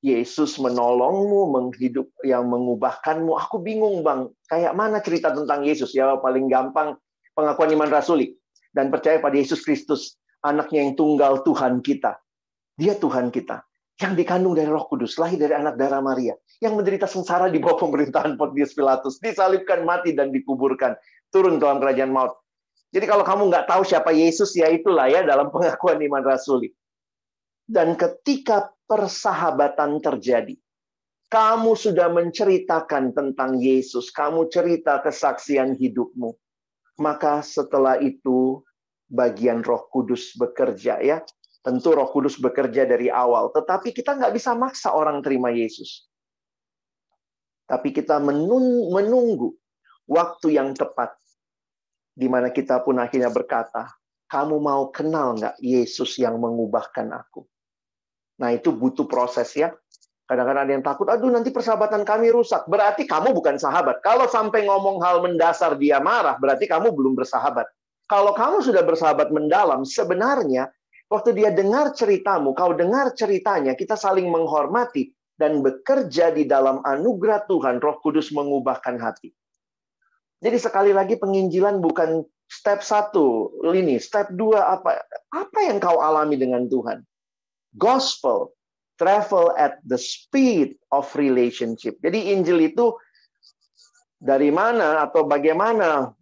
Yesus menolongmu, menghidup yang mengubahkanmu. Aku bingung bang, kayak mana cerita tentang Yesus? Ya paling gampang pengakuan iman rasuli. Dan percaya pada Yesus Kristus, anaknya yang tunggal Tuhan kita. Dia Tuhan kita. Yang dikandung dari Roh Kudus, lahir dari anak darah Maria. Yang menderita sengsara di bawah pemerintahan Pontius Pilatus. Disalibkan, mati, dan dikuburkan. Turun dalam kerajaan maut. Jadi kalau kamu nggak tahu siapa Yesus, ya itulah ya dalam pengakuan iman rasuli. Dan ketika persahabatan terjadi, kamu sudah menceritakan tentang Yesus, kamu cerita kesaksian hidupmu, maka setelah itu bagian Roh Kudus bekerja ya. Tentu Roh Kudus bekerja dari awal, tetapi kita nggak bisa maksa orang terima Yesus. Tapi kita menunggu waktu yang tepat, di mana kita pun akhirnya berkata, kamu mau kenal nggak Yesus yang mengubahkan aku? Nah, itu butuh proses ya. Kadang-kadang ada yang takut, aduh nanti persahabatan kami rusak. Berarti kamu bukan sahabat. Kalau sampai ngomong hal mendasar dia marah, berarti kamu belum bersahabat. Kalau kamu sudah bersahabat mendalam, sebenarnya waktu dia dengar ceritamu, kau dengar ceritanya, kita saling menghormati dan bekerja di dalam anugerah Tuhan, Roh Kudus mengubahkan hati. Jadi sekali lagi penginjilan bukan step 1 ini, step 2 apa yang kau alami dengan Tuhan. Gospel travel at the speed of relationship. Jadi Injil itu dari mana atau bagaimana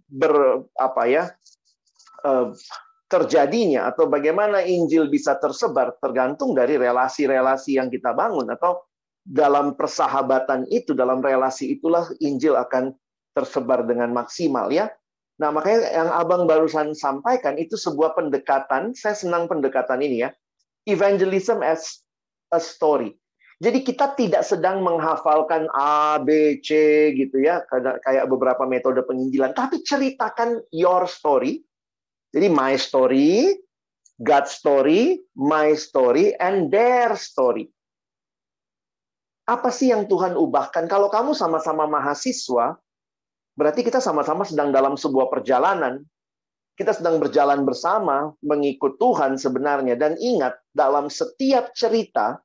terjadinya atau bagaimana Injil bisa tersebar tergantung dari relasi-relasi yang kita bangun, atau dalam persahabatan itu, dalam relasi itulah Injil akan tersebar dengan maksimal ya. Nah, makanya yang Abang barusan sampaikan itu sebuah pendekatan, saya senang pendekatan ini ya. Evangelism as a story. Jadi kita tidak sedang menghafalkan A, B, C gitu ya, kayak beberapa metode penginjilan, tapi ceritakan your story. Jadi my story, God's story, my story, and their story. Apa sih yang Tuhan ubahkan? Kalau kamu sama-sama mahasiswa, berarti kita sama-sama sedang dalam sebuah perjalanan. Kita sedang berjalan bersama, mengikut Tuhan sebenarnya. Dan ingat, dalam setiap cerita,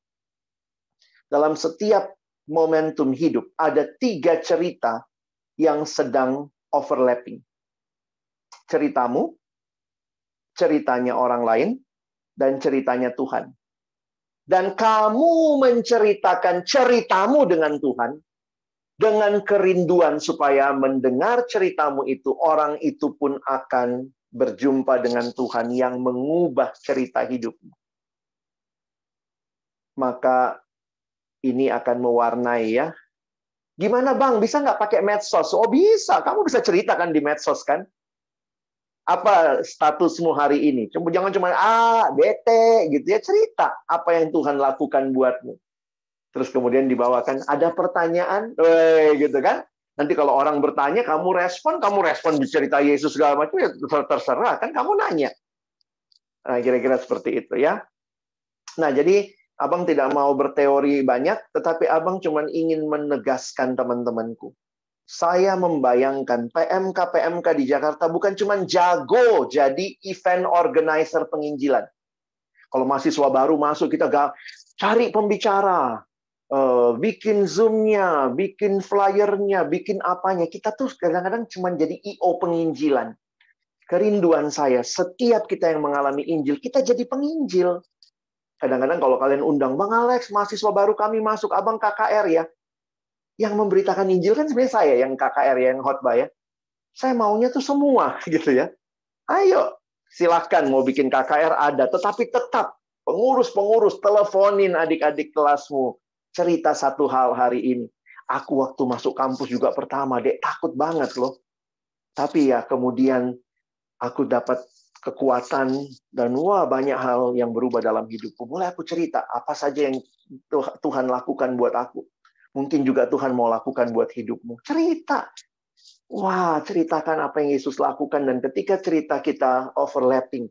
dalam setiap momentum hidup, ada 3 cerita yang sedang overlapping. Ceritamu, ceritanya orang lain, dan ceritanya Tuhan. Dan kamu menceritakan ceritamu dengan Tuhan, dengan kerinduan supaya mendengar ceritamu itu, orang itu pun akan berjumpa dengan Tuhan yang mengubah cerita hidupmu. Maka ini akan mewarnai ya. Gimana Bang, bisa nggak pakai medsos? Oh bisa, kamu bisa ceritakan di medsos kan? Apa statusmu hari ini? Jangan cuma bete gitu ya, cerita apa yang Tuhan lakukan buatmu. Terus kemudian dibawakan, ada pertanyaan, gitu kan? Nanti kalau orang bertanya, kamu respon bercerita Yesus segala macam, ya terserah, kan kamu nanya. Nah, kira-kira seperti itu ya. Nah, jadi Abang tidak mau berteori banyak, tetapi Abang cuma ingin menegaskan teman-temanku. Saya membayangkan PMK di Jakarta bukan cuma jago jadi event organizer penginjilan. Kalau mahasiswa baru masuk, kita cari pembicara, bikin Zoom-nya, bikin flyer-nya, bikin apanya. Kita tuh kadang-kadang cuma jadi I.O. penginjilan. Kerinduan saya, setiap kita yang mengalami Injil, kita jadi penginjil. Kadang-kadang kalau kalian undang, Bang Alex, mahasiswa baru kami masuk, Abang KKR ya. Yang memberitakan Injil kan sebenarnya saya, yang KKR, yang khotbah ya. Saya maunya tuh semua, gitu ya. Ayo, silahkan mau bikin KKR ada, tetapi tetap pengurus-pengurus, teleponin adik-adik kelasmu. Cerita satu hal hari ini. Aku waktu masuk kampus juga pertama, Dek, takut banget loh. Tapi ya kemudian aku dapat kekuatan dan banyak hal yang berubah dalam hidupku. Mulai aku cerita apa saja yang Tuhan lakukan buat aku. Mungkin juga Tuhan mau lakukan buat hidupmu. Cerita. Ceritakan apa yang Yesus lakukan. Dan ketika cerita kita overlapping,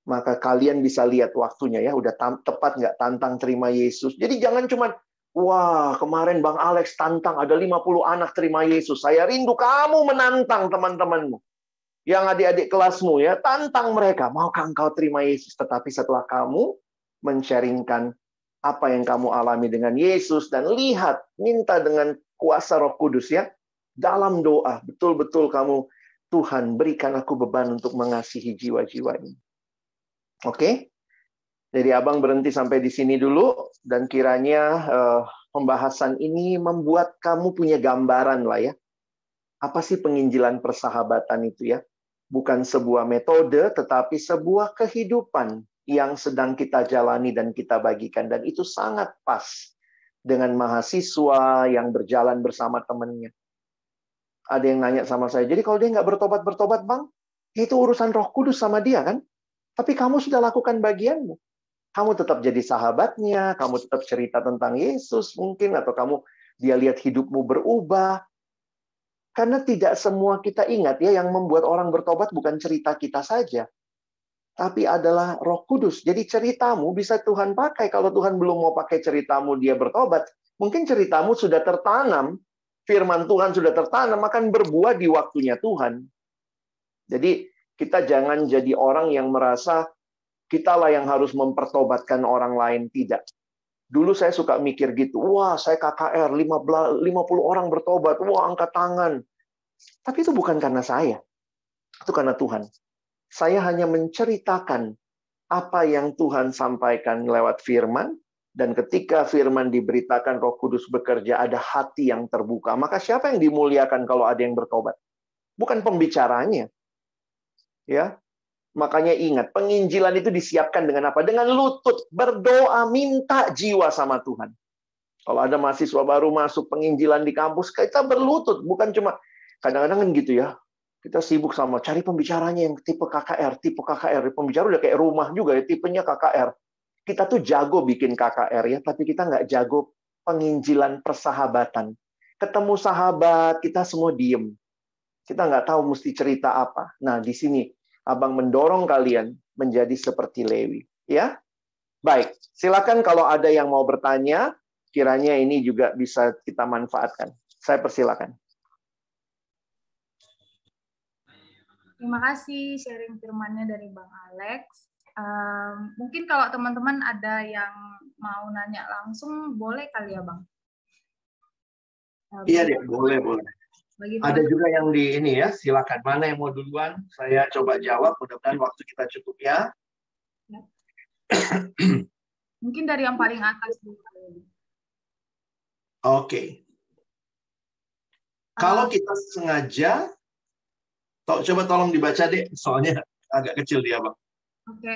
maka kalian bisa lihat waktunya ya. Udah tepat nggak tantang terima Yesus. Jadi jangan cuma kemarin Bang Alex tantang ada 50 anak terima Yesus. Saya rindu kamu menantang teman-temanmu. Yang adik-adik kelasmu ya, tantang mereka. Maukah engkau terima Yesus? Tetapi setelah kamu men-sharingkan apa yang kamu alami dengan Yesus dan lihat, minta dengan kuasa Roh Kudus ya. Dalam doa, betul-betul kamu, Tuhan berikan aku beban untuk mengasihi jiwa-jiwa ini. Oke? Jadi Abang berhenti sampai di sini dulu, dan kiranya pembahasan ini membuat kamu punya gambaran lah ya. Apa sih penginjilan persahabatan itu ya? Bukan sebuah metode, tetapi sebuah kehidupan yang sedang kita jalani dan kita bagikan. Dan itu sangat pas dengan mahasiswa yang berjalan bersama temannya. Ada yang nanya sama saya, jadi kalau dia nggak bertobat-bertobat, Bang, itu urusan Roh Kudus sama dia kan? Tapi kamu sudah lakukan bagianmu. Kamu tetap jadi sahabatnya, kamu tetap cerita tentang Yesus mungkin, atau dia lihat hidupmu berubah. Karena tidak semua kita ingat ya, yang membuat orang bertobat bukan cerita kita saja, tapi adalah Roh Kudus. Jadi ceritamu bisa Tuhan pakai. Kalau Tuhan belum mau pakai ceritamu dia bertobat, mungkin ceritamu sudah tertanam, firman Tuhan sudah tertanam, akan berbuah di waktunya Tuhan. Jadi kita jangan jadi orang yang merasa kitalah yang harus mempertobatkan orang lain. Tidak. Dulu saya suka mikir gitu, saya KKR, 50 orang bertobat, angkat tangan. Tapi itu bukan karena saya. Itu karena Tuhan. Saya hanya menceritakan apa yang Tuhan sampaikan lewat firman, dan ketika firman diberitakan Roh Kudus bekerja, ada hati yang terbuka. Maka siapa yang dimuliakan kalau ada yang bertobat? Bukan pembicaranya. Ya. Makanya ingat, penginjilan itu disiapkan dengan apa? Dengan lutut, berdoa, minta jiwa sama Tuhan. Kalau ada mahasiswa baru masuk penginjilan di kampus, kita berlutut. Bukan cuma, kadang-kadang kan gitu ya. Kita sibuk sama cari pembicaranya yang tipe KKR, tipe KKR. Pembicara udah kayak rumah juga ya, tipenya KKR. Kita tuh jago bikin KKR ya, tapi kita nggak jago penginjilan persahabatan. Ketemu sahabat, kita semua diem. Kita nggak tahu mesti cerita apa. Nah, di sini Abang mendorong kalian menjadi seperti Lewi. Ya, baik. Silakan kalau ada yang mau bertanya, kiranya ini juga bisa kita manfaatkan. Saya persilakan. Terima kasih sharing firman-nya dari Bang Alex. Mungkin kalau teman-teman ada yang mau nanya langsung, boleh kali ya, Bang? Iya deh, boleh. Ada juga yang di ini ya, silakan. Mana yang mau duluan? Saya coba jawab, mudah-mudahan waktu kita cukup ya. Mungkin dari yang paling atas dulu. Oke. Kalau kita sengaja, coba tolong dibaca deh, soalnya agak kecil dia, Bang. Oke.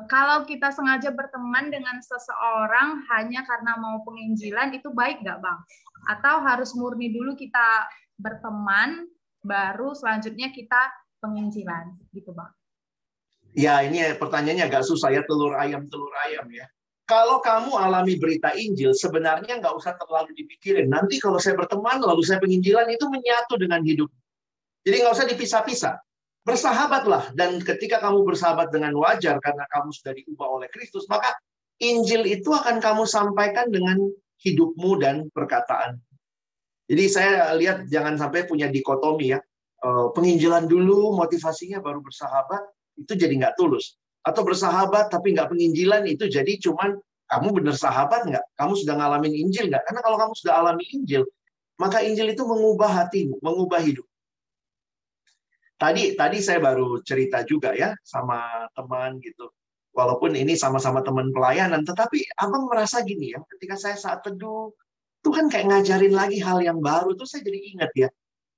Kalau kita sengaja berteman dengan seseorang hanya karena mau penginjilan, itu baik nggak, Bang? Atau harus murni dulu kita berteman, baru selanjutnya kita penginjilan, gitu, Bang? Ya, ini pertanyaannya agak susah ya, telur ayam ya. Kalau kamu alami berita Injil, sebenarnya nggak usah terlalu dipikirin. Nanti kalau saya berteman, lalu saya penginjilan, itu menyatu dengan hidup. Jadi nggak usah dipisah-pisah. Bersahabatlah. Dan ketika kamu bersahabat dengan wajar, karena kamu sudah diubah oleh Kristus, maka Injil itu akan kamu sampaikan dengan hidupmu dan perkataan. Jadi saya lihat jangan sampai punya dikotomi ya. Penginjilan dulu, motivasinya baru bersahabat, itu jadi nggak tulus. Atau bersahabat tapi nggak penginjilan, itu jadi cuman kamu benar sahabat nggak? Kamu sudah ngalamin Injil nggak? Karena kalau kamu sudah alami Injil, maka Injil itu mengubah hatimu, mengubah hidup. Tadi saya baru cerita juga ya sama teman gitu. Walaupun ini sama-sama teman pelayanan, tetapi abang merasa gini ya, ketika saya saat teduh, Tuhan kayak ngajarin lagi hal yang baru, tuh saya jadi ingat ya.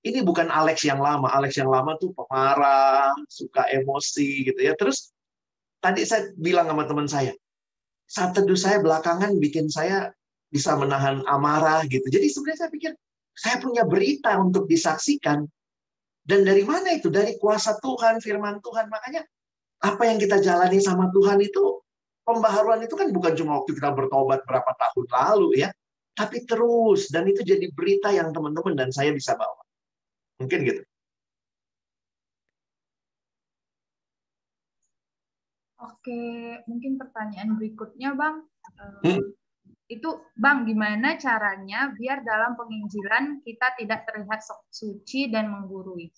Ini bukan Alex yang lama. Alex yang lama tuh pemarah, suka emosi gitu ya. Terus tadi saya bilang sama teman saya, saat teduh saya belakangan bikin saya bisa menahan amarah gitu. Jadi sebenarnya saya pikir, saya punya berita untuk disaksikan. Dan dari mana itu? Dari kuasa Tuhan, firman Tuhan. Makanya apa yang kita jalani sama Tuhan itu, pembaharuan itu kan bukan cuma waktu kita bertobat berapa tahun lalu ya. Tapi terus. Dan itu jadi berita yang teman-teman dan saya bisa bawa. Mungkin gitu. Oke, mungkin pertanyaan berikutnya, Bang. Itu, Bang, gimana caranya biar dalam penginjilan kita tidak terlihat sok suci dan menggurui?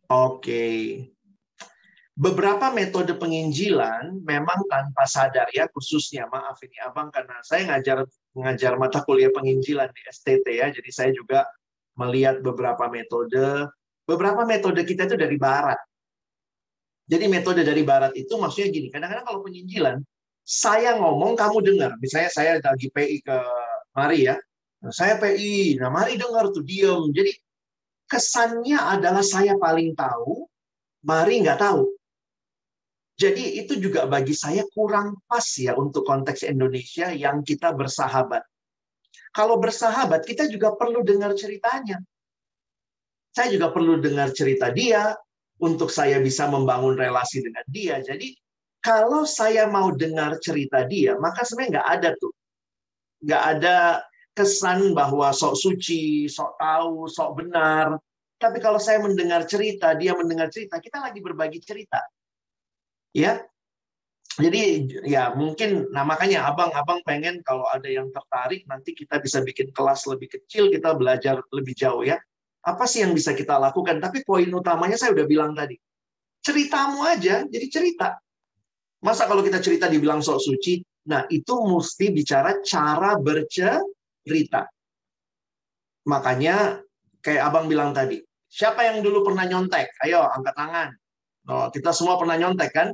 Oke. Beberapa metode penginjilan memang tanpa sadar ya, khususnya maaf ini abang karena saya ngajar mata kuliah penginjilan di STT ya, jadi saya juga melihat beberapa metode. Beberapa metode kita itu dari Barat. Jadi metode dari Barat itu maksudnya gini, kadang-kadang kalau penginjilan saya ngomong, kamu dengar. Misalnya saya lagi PI ke Mari ya. Nah, saya PI, nah Mari dengar tuh, diem. Jadi kesannya adalah saya paling tahu, Mari nggak tahu. Jadi itu juga bagi saya kurang pas ya untuk konteks Indonesia yang kita bersahabat. Kalau bersahabat, kita juga perlu dengar ceritanya. Saya juga perlu dengar cerita dia, untuk saya bisa membangun relasi dengan dia. Jadi kalau saya mau dengar cerita dia, maka sebenarnya nggak ada tuh. Nggak ada kesan bahwa sok suci, sok tahu, sok benar. Tapi kalau saya mendengar cerita, dia mendengar cerita, kita lagi berbagi cerita. Ya, jadi ya mungkin, nah makanya abang pengen kalau ada yang tertarik, nanti kita bisa bikin kelas lebih kecil, kita belajar lebih jauh ya. Apa sih yang bisa kita lakukan? Tapi poin utamanya saya udah bilang tadi. Ceritamu aja, jadi cerita. Masa kalau kita cerita dibilang sok suci? Nah, itu mesti bicara cara bercerita. Makanya, kayak abang bilang tadi, siapa yang dulu pernah nyontek? Ayo, angkat tangan. Oh, kita semua pernah nyontek, kan?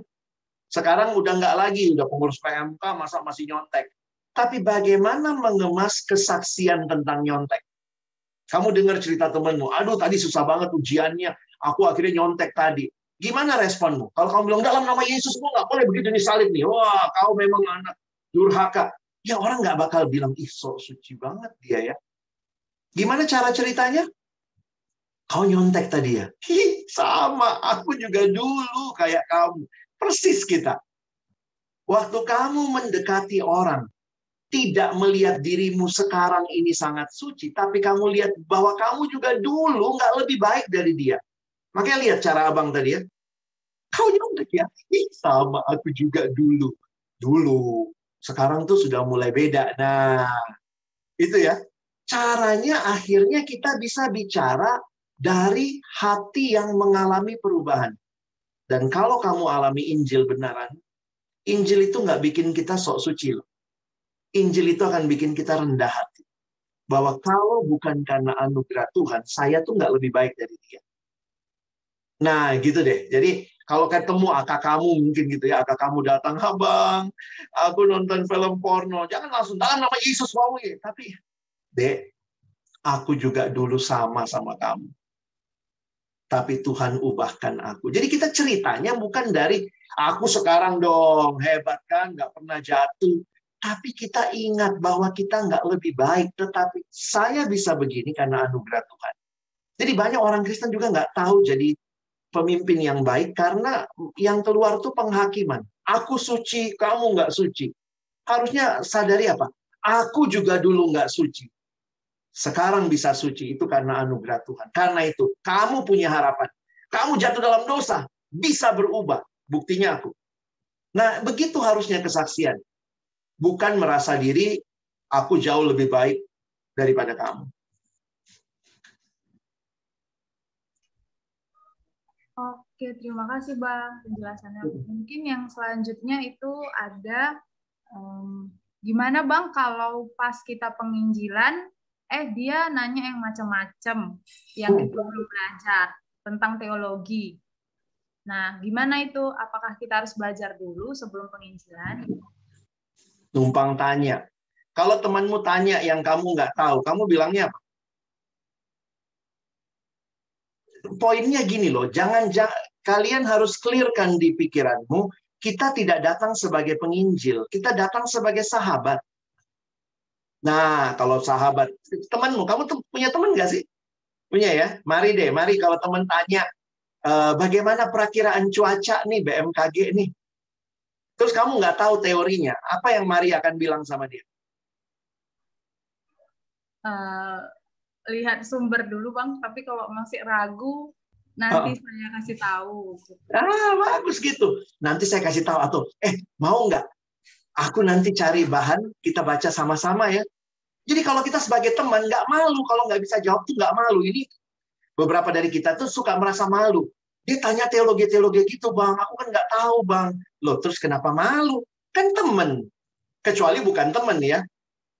Sekarang udah nggak lagi, udah pengurus PMK, masa masih nyontek. Tapi bagaimana mengemas kesaksian tentang nyontek? Kamu dengar cerita temanmu, aduh tadi susah banget ujiannya, aku akhirnya nyontek tadi. Gimana responmu? Kalau kamu bilang, dalam nama Yesus, gua nggak boleh begitu disalib nih. Wah, kau memang anak durhaka. Ya orang nggak bakal bilang, ih sok suci banget dia ya. Gimana cara ceritanya? Kau nyontek tadi ya? Sama, aku juga dulu kayak kamu. Persis kita. Waktu kamu mendekati orang, tidak melihat dirimu sekarang ini sangat suci, tapi kamu lihat bahwa kamu juga dulu nggak lebih baik dari dia. Makanya lihat cara abang tadi ya. Kau nyontek ya? Sama, aku juga dulu. Dulu. Sekarang tuh sudah mulai beda. Nah, itu ya. Caranya akhirnya kita bisa bicara dari hati yang mengalami perubahan. Dan kalau kamu alami Injil benaran, Injil itu nggak bikin kita sok suci loh. Injil itu akan bikin kita rendah hati. Bahwa kalau bukan karena anugerah Tuhan, saya tuh nggak lebih baik dari dia. Nah, gitu deh. Jadi, kalau ketemu akak kamu mungkin gitu ya, akak kamu datang, abang, aku nonton film porno. Jangan langsung, dalam nama Yesus, wow. Tapi, Dek, aku juga dulu sama kamu. Tapi Tuhan ubahkan aku. Jadi kita ceritanya bukan dari, aku sekarang dong, hebat kan, nggak pernah jatuh. Tapi kita ingat bahwa kita nggak lebih baik. Tetapi saya bisa begini karena anugerah Tuhan. Jadi banyak orang Kristen juga nggak tahu jadi pemimpin yang baik karena yang keluar tuh penghakiman. Aku suci, kamu nggak suci. Harusnya sadari apa? Aku juga dulu nggak suci. Sekarang bisa suci, itu karena anugerah Tuhan. Karena itu, kamu punya harapan. Kamu jatuh dalam dosa, bisa berubah. Buktinya aku. Nah, begitu harusnya kesaksian. Bukan merasa diri, aku jauh lebih baik daripada kamu. Oke, terima kasih Bang penjelasannya. Mungkin yang selanjutnya itu ada, gimana Bang kalau pas kita penginjilan, dia nanya yang macam-macam, yang kita belum belajar tentang teologi. Nah, gimana itu? Apakah kita harus belajar dulu sebelum penginjilan? Numpang tanya. Kalau temanmu tanya yang kamu nggak tahu, kamu bilangnya apa? Poinnya gini loh, kalian harus clearkan di pikiranmu, kita tidak datang sebagai penginjil, kita datang sebagai sahabat. Nah, kalau sahabat, temanmu, kamu punya teman nggak sih? Punya ya? Mari kalau teman tanya, bagaimana perakiraan cuaca nih, BMKG nih. Terus kamu nggak tahu teorinya, apa yang Mari akan bilang sama dia? Lihat sumber dulu Bang, tapi kalau masih ragu, nanti saya kasih tahu. Bagus gitu. Nanti saya kasih tahu, atau mau nggak? Aku nanti cari bahan, kita baca sama-sama ya. Jadi kalau kita sebagai teman, nggak malu. Kalau nggak bisa jawab tuh nggak malu. Ini beberapa dari kita tuh suka merasa malu. Dia tanya teologi-teologi gitu, Bang. Aku kan nggak tahu, Bang. Loh, terus kenapa malu? Kan teman. Kecuali bukan teman ya.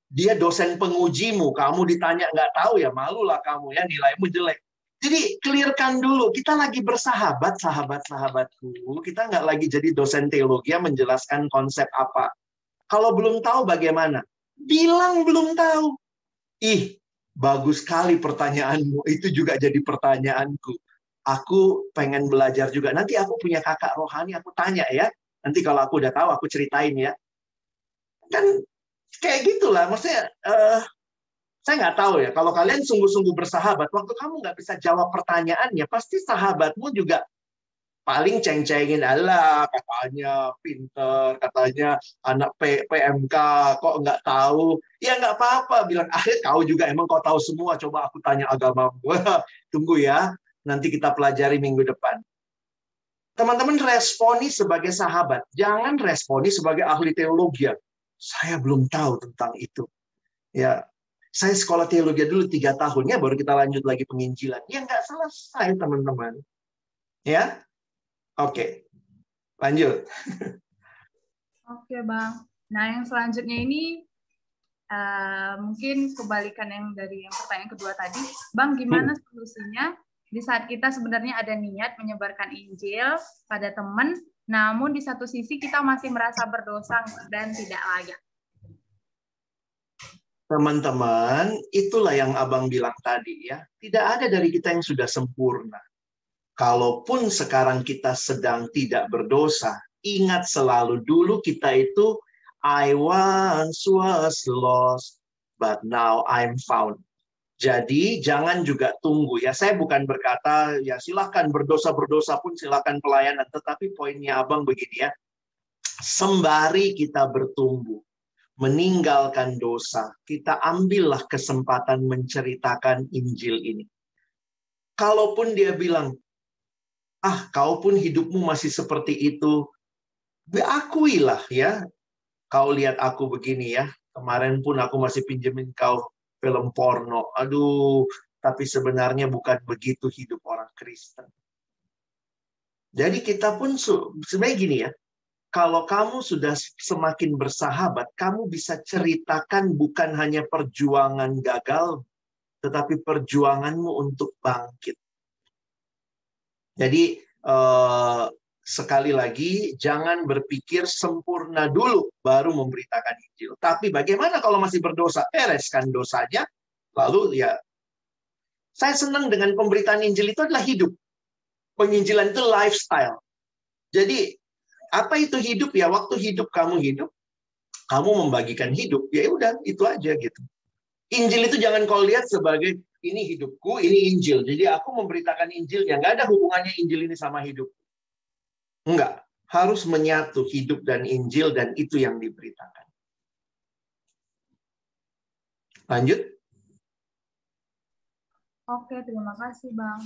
Dia dosen pengujimu. Kamu ditanya nggak tahu ya, malulah kamu ya, nilaimu jelek. Jadi clearkan dulu. Kita lagi bersahabat, sahabat-sahabatku. Kita nggak lagi jadi dosen teologi yang menjelaskan konsep apa. Kalau belum tahu bagaimana? Bilang belum tahu. Bagus sekali pertanyaanmu. Itu juga jadi pertanyaanku. Aku pengen belajar juga. Nanti aku punya kakak rohani, aku tanya ya. Nanti kalau aku udah tahu, aku ceritain ya. Kan kayak gitulah. Maksudnya, saya nggak tahu ya. Kalau kalian sungguh-sungguh bersahabat, waktu kamu nggak bisa jawab pertanyaannya, pasti sahabatmu juga paling ceng-cengin, Allah katanya pinter, katanya anak PMK, kok nggak tahu. Ya nggak apa-apa, bilang, kau juga emang kau tahu semua, coba aku tanya agamamu. Tunggu ya, nanti kita pelajari minggu depan. Teman-teman responi sebagai sahabat, jangan responi sebagai ahli teologi. Saya belum tahu tentang itu. Ya, saya sekolah teologi dulu 3 tahun, ya baru kita lanjut lagi penginjilan. Ya nggak selesai teman-teman. Ya, oke, lanjut. Oke, Bang. Nah, yang selanjutnya ini mungkin kebalikan yang dari yang pertanyaan kedua tadi. Bang, gimana solusinya di saat kita sebenarnya ada niat menyebarkan Injil pada teman, namun di satu sisi kita masih merasa berdosa dan tidak layak? Teman-teman, itulah yang Abang bilang tadi ya. Tidak ada dari kita yang sudah sempurna. Kalaupun sekarang kita sedang tidak berdosa, ingat selalu dulu kita itu, I once was lost, but now I'm found. Jadi jangan juga tunggu ya. Saya bukan berkata ya silahkan berdosa pun silahkan pelayanan. Tetapi poinnya Abang begini ya. Sembari kita bertumbuh, meninggalkan dosa, kita ambillah kesempatan menceritakan Injil ini. Kalaupun dia bilang, kau pun hidupmu masih seperti itu, akuilah ya. Kau lihat aku begini ya. Kemarin pun aku masih pinjemin kau film porno. Aduh, tapi sebenarnya bukan begitu hidup orang Kristen. Jadi kita pun sebenarnya gini ya. Kalau kamu sudah semakin bersahabat, kamu bisa ceritakan bukan hanya perjuangan gagal, tetapi perjuanganmu untuk bangkit. Jadi sekali lagi, jangan berpikir sempurna dulu baru memberitakan Injil. Tapi bagaimana kalau masih berdosa? Bereskan dosanya, lalu ya. Saya senang dengan pemberitaan Injil itu adalah hidup. Penginjilan itu lifestyle. Jadi apa itu hidup ya? Waktu kamu hidup, kamu membagikan hidup. Ya udah, itu aja gitu. Injil itu jangan kau lihat sebagai ini hidupku, ini Injil. Jadi aku memberitakan Injilnya. Nggak ada hubungannya Injil ini sama hidup. Enggak. Harus menyatu hidup dan Injil, dan itu yang diberitakan. Lanjut. Oke, terima kasih Bang.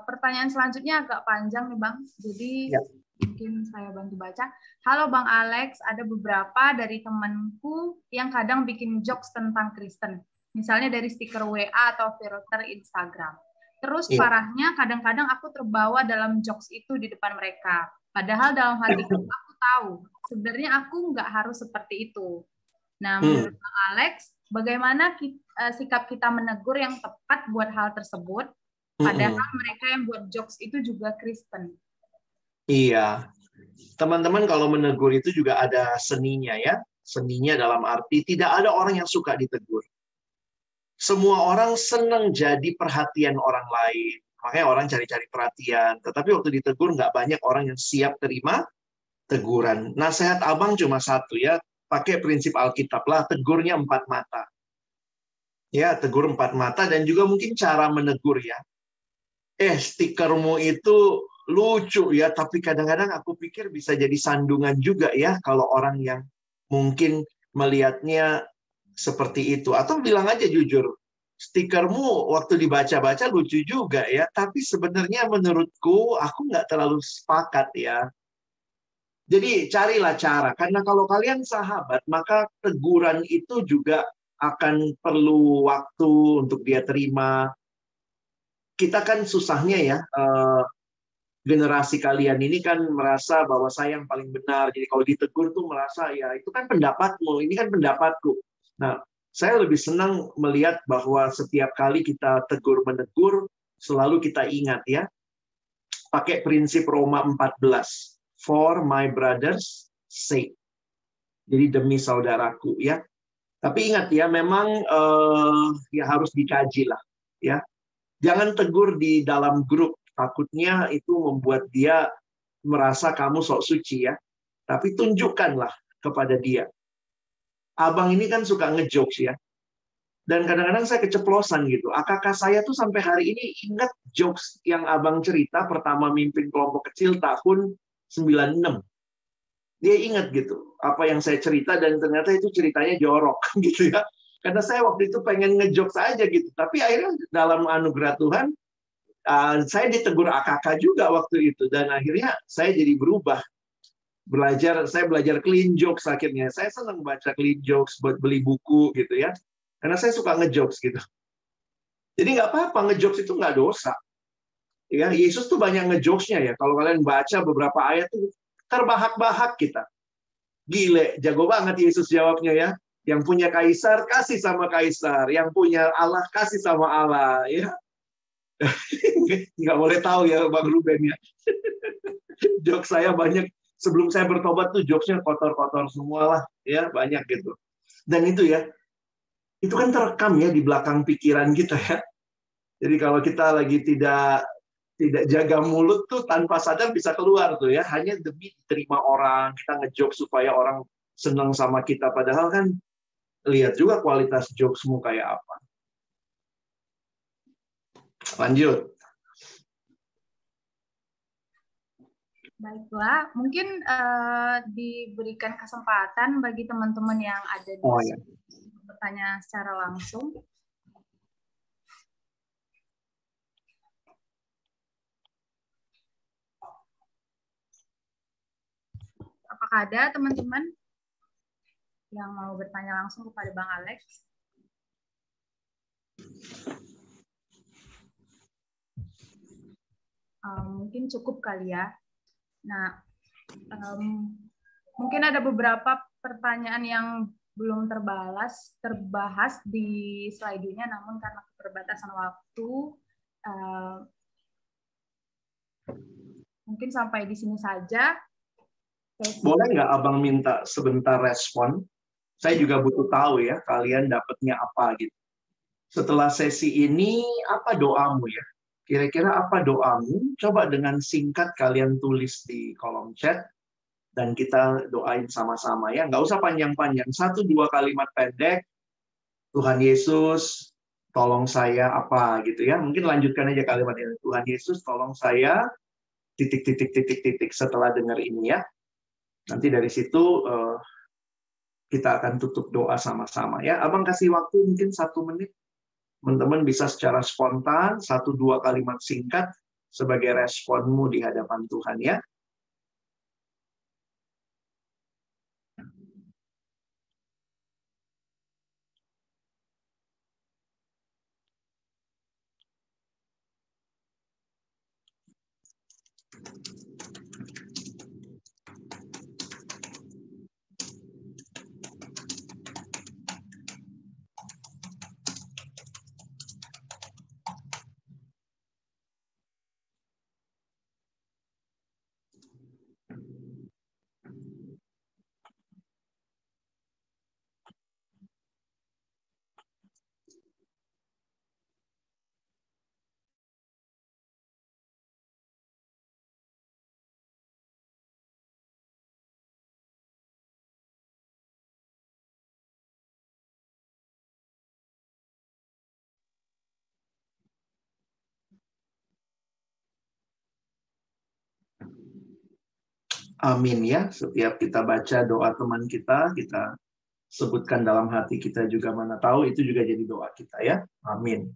Pertanyaan selanjutnya agak panjang nih Bang. Jadi ya, mungkin saya bantu baca. Halo Bang Alex, ada beberapa dari temanku yang kadang bikin jokes tentang Kristen. Misalnya dari stiker WA atau filter Instagram. Terus parahnya kadang-kadang aku terbawa dalam jokes itu di depan mereka. Padahal dalam hatiku aku tahu, sebenarnya aku nggak harus seperti itu. Nah, menurut Bang Alex, bagaimana sikap kita menegur yang tepat buat hal tersebut, padahal mereka yang buat jokes itu juga Kristen? Iya. Teman-teman kalau menegur itu juga ada seninya ya. Seninya dalam arti tidak ada orang yang suka ditegur. Semua orang senang jadi perhatian orang lain. Makanya orang cari-cari perhatian. Tetapi waktu ditegur nggak banyak orang yang siap terima teguran. Nasihat Abang cuma satu ya. Pakai prinsip Alkitab lah. Tegurnya 4 mata. Ya, tegur 4 mata. Dan juga mungkin cara menegur ya. Stikermu itu lucu ya. Tapi kadang-kadang aku pikir bisa jadi sandungan juga ya. Kalau orang yang mungkin melihatnya seperti itu. Atau bilang aja jujur. Stikermu waktu dibaca-baca lucu juga ya, tapi sebenarnya menurutku aku nggak terlalu sepakat ya. Jadi carilah cara, karena kalau kalian sahabat, maka teguran itu juga akan perlu waktu untuk dia terima. Kita kan susahnya ya, generasi kalian ini kan merasa bahwa saya yang paling benar, jadi kalau ditegur tuh merasa ya itu kan pendapatmu, ini kan pendapatku. Nah, saya lebih senang melihat bahwa setiap kali kita tegur-menegur, selalu kita ingat ya, pakai prinsip Roma 14, for my brother's sake. Jadi demi saudaraku ya. Tapi ingat ya, memang ya harus dikaji lah ya. Jangan tegur di dalam grup, takutnya itu membuat dia merasa kamu sok suci ya. Tapi tunjukkanlah kepada dia. Abang ini kan suka ngejokes ya. Dan kadang-kadang saya keceplosan gitu. Kakak saya tuh sampai hari ini ingat jokes yang abang cerita pertama mimpin kelompok kecil tahun 96. Dia ingat gitu. Apa yang saya cerita dan ternyata itu ceritanya jorok gitu ya. Karena saya waktu itu pengen ngejokes aja gitu. Tapi akhirnya dalam anugerah Tuhan, saya ditegur AKK juga waktu itu. Dan akhirnya saya jadi berubah. Saya belajar clean jokes akhirnya. Saya senang baca clean jokes buat beli buku gitu ya. Karena saya suka ngejokes gitu. Jadi nggak apa-apa, ngejokes itu nggak dosa. Ya, Yesus tuh banyak ngejokesnya ya. Kalau kalian baca beberapa ayat tuh terbahak-bahak kita. Gile, jago banget Yesus jawabnya ya. Yang punya kaisar, kasih sama kaisar. Yang punya Allah, kasih sama Allah. Ya. Nggak boleh tahu ya Bang Ruben ya. Jokes saya banyak. Sebelum saya bertobat tuh jokesnya kotor-kotor semua lah. Ya, banyak gitu. Dan itu ya, itu kan terekam ya di belakang pikiran kita ya. Jadi kalau kita lagi tidak jaga mulut tuh tanpa sadar bisa keluar tuh ya. Hanya demi diterima orang, kita ngejokes supaya orang senang sama kita. Padahal kan lihat juga kualitas jokesmu kayak apa. Lanjut. Baiklah, mungkin diberikan kesempatan bagi teman-teman yang ada di ya. bertanya secara langsung. Apakah ada teman-teman yang mau bertanya langsung kepada Bang Alex? Mungkin cukup kali ya. Nah, mungkin ada beberapa pertanyaan yang belum terbahas di slide-nya, namun karena keterbatasan waktu, mungkin sampai di sini saja. Boleh nggak Abang minta sebentar respon? Saya juga butuh tahu ya, kalian dapatnya apa gitu. Setelah sesi ini, apa doamu ya? Kira-kira apa doamu? Coba dengan singkat kalian tulis di kolom chat, dan kita doain sama-sama ya. Nggak usah panjang-panjang, 1-2 kalimat pendek. Tuhan Yesus, tolong saya apa gitu ya. Mungkin lanjutkan aja kalimat ini. Tuhan Yesus, tolong saya, titik. Setelah dengar ini ya. Nanti dari situ kita akan tutup doa sama-sama ya. Abang kasih waktu mungkin 1 menit. Teman-teman bisa secara spontan, 1-2 kalimat singkat sebagai responmu di hadapan Tuhan ya. Amin ya. Setiap kita baca doa teman kita sebutkan dalam hati kita juga, mana tahu itu juga jadi doa kita ya. Amin.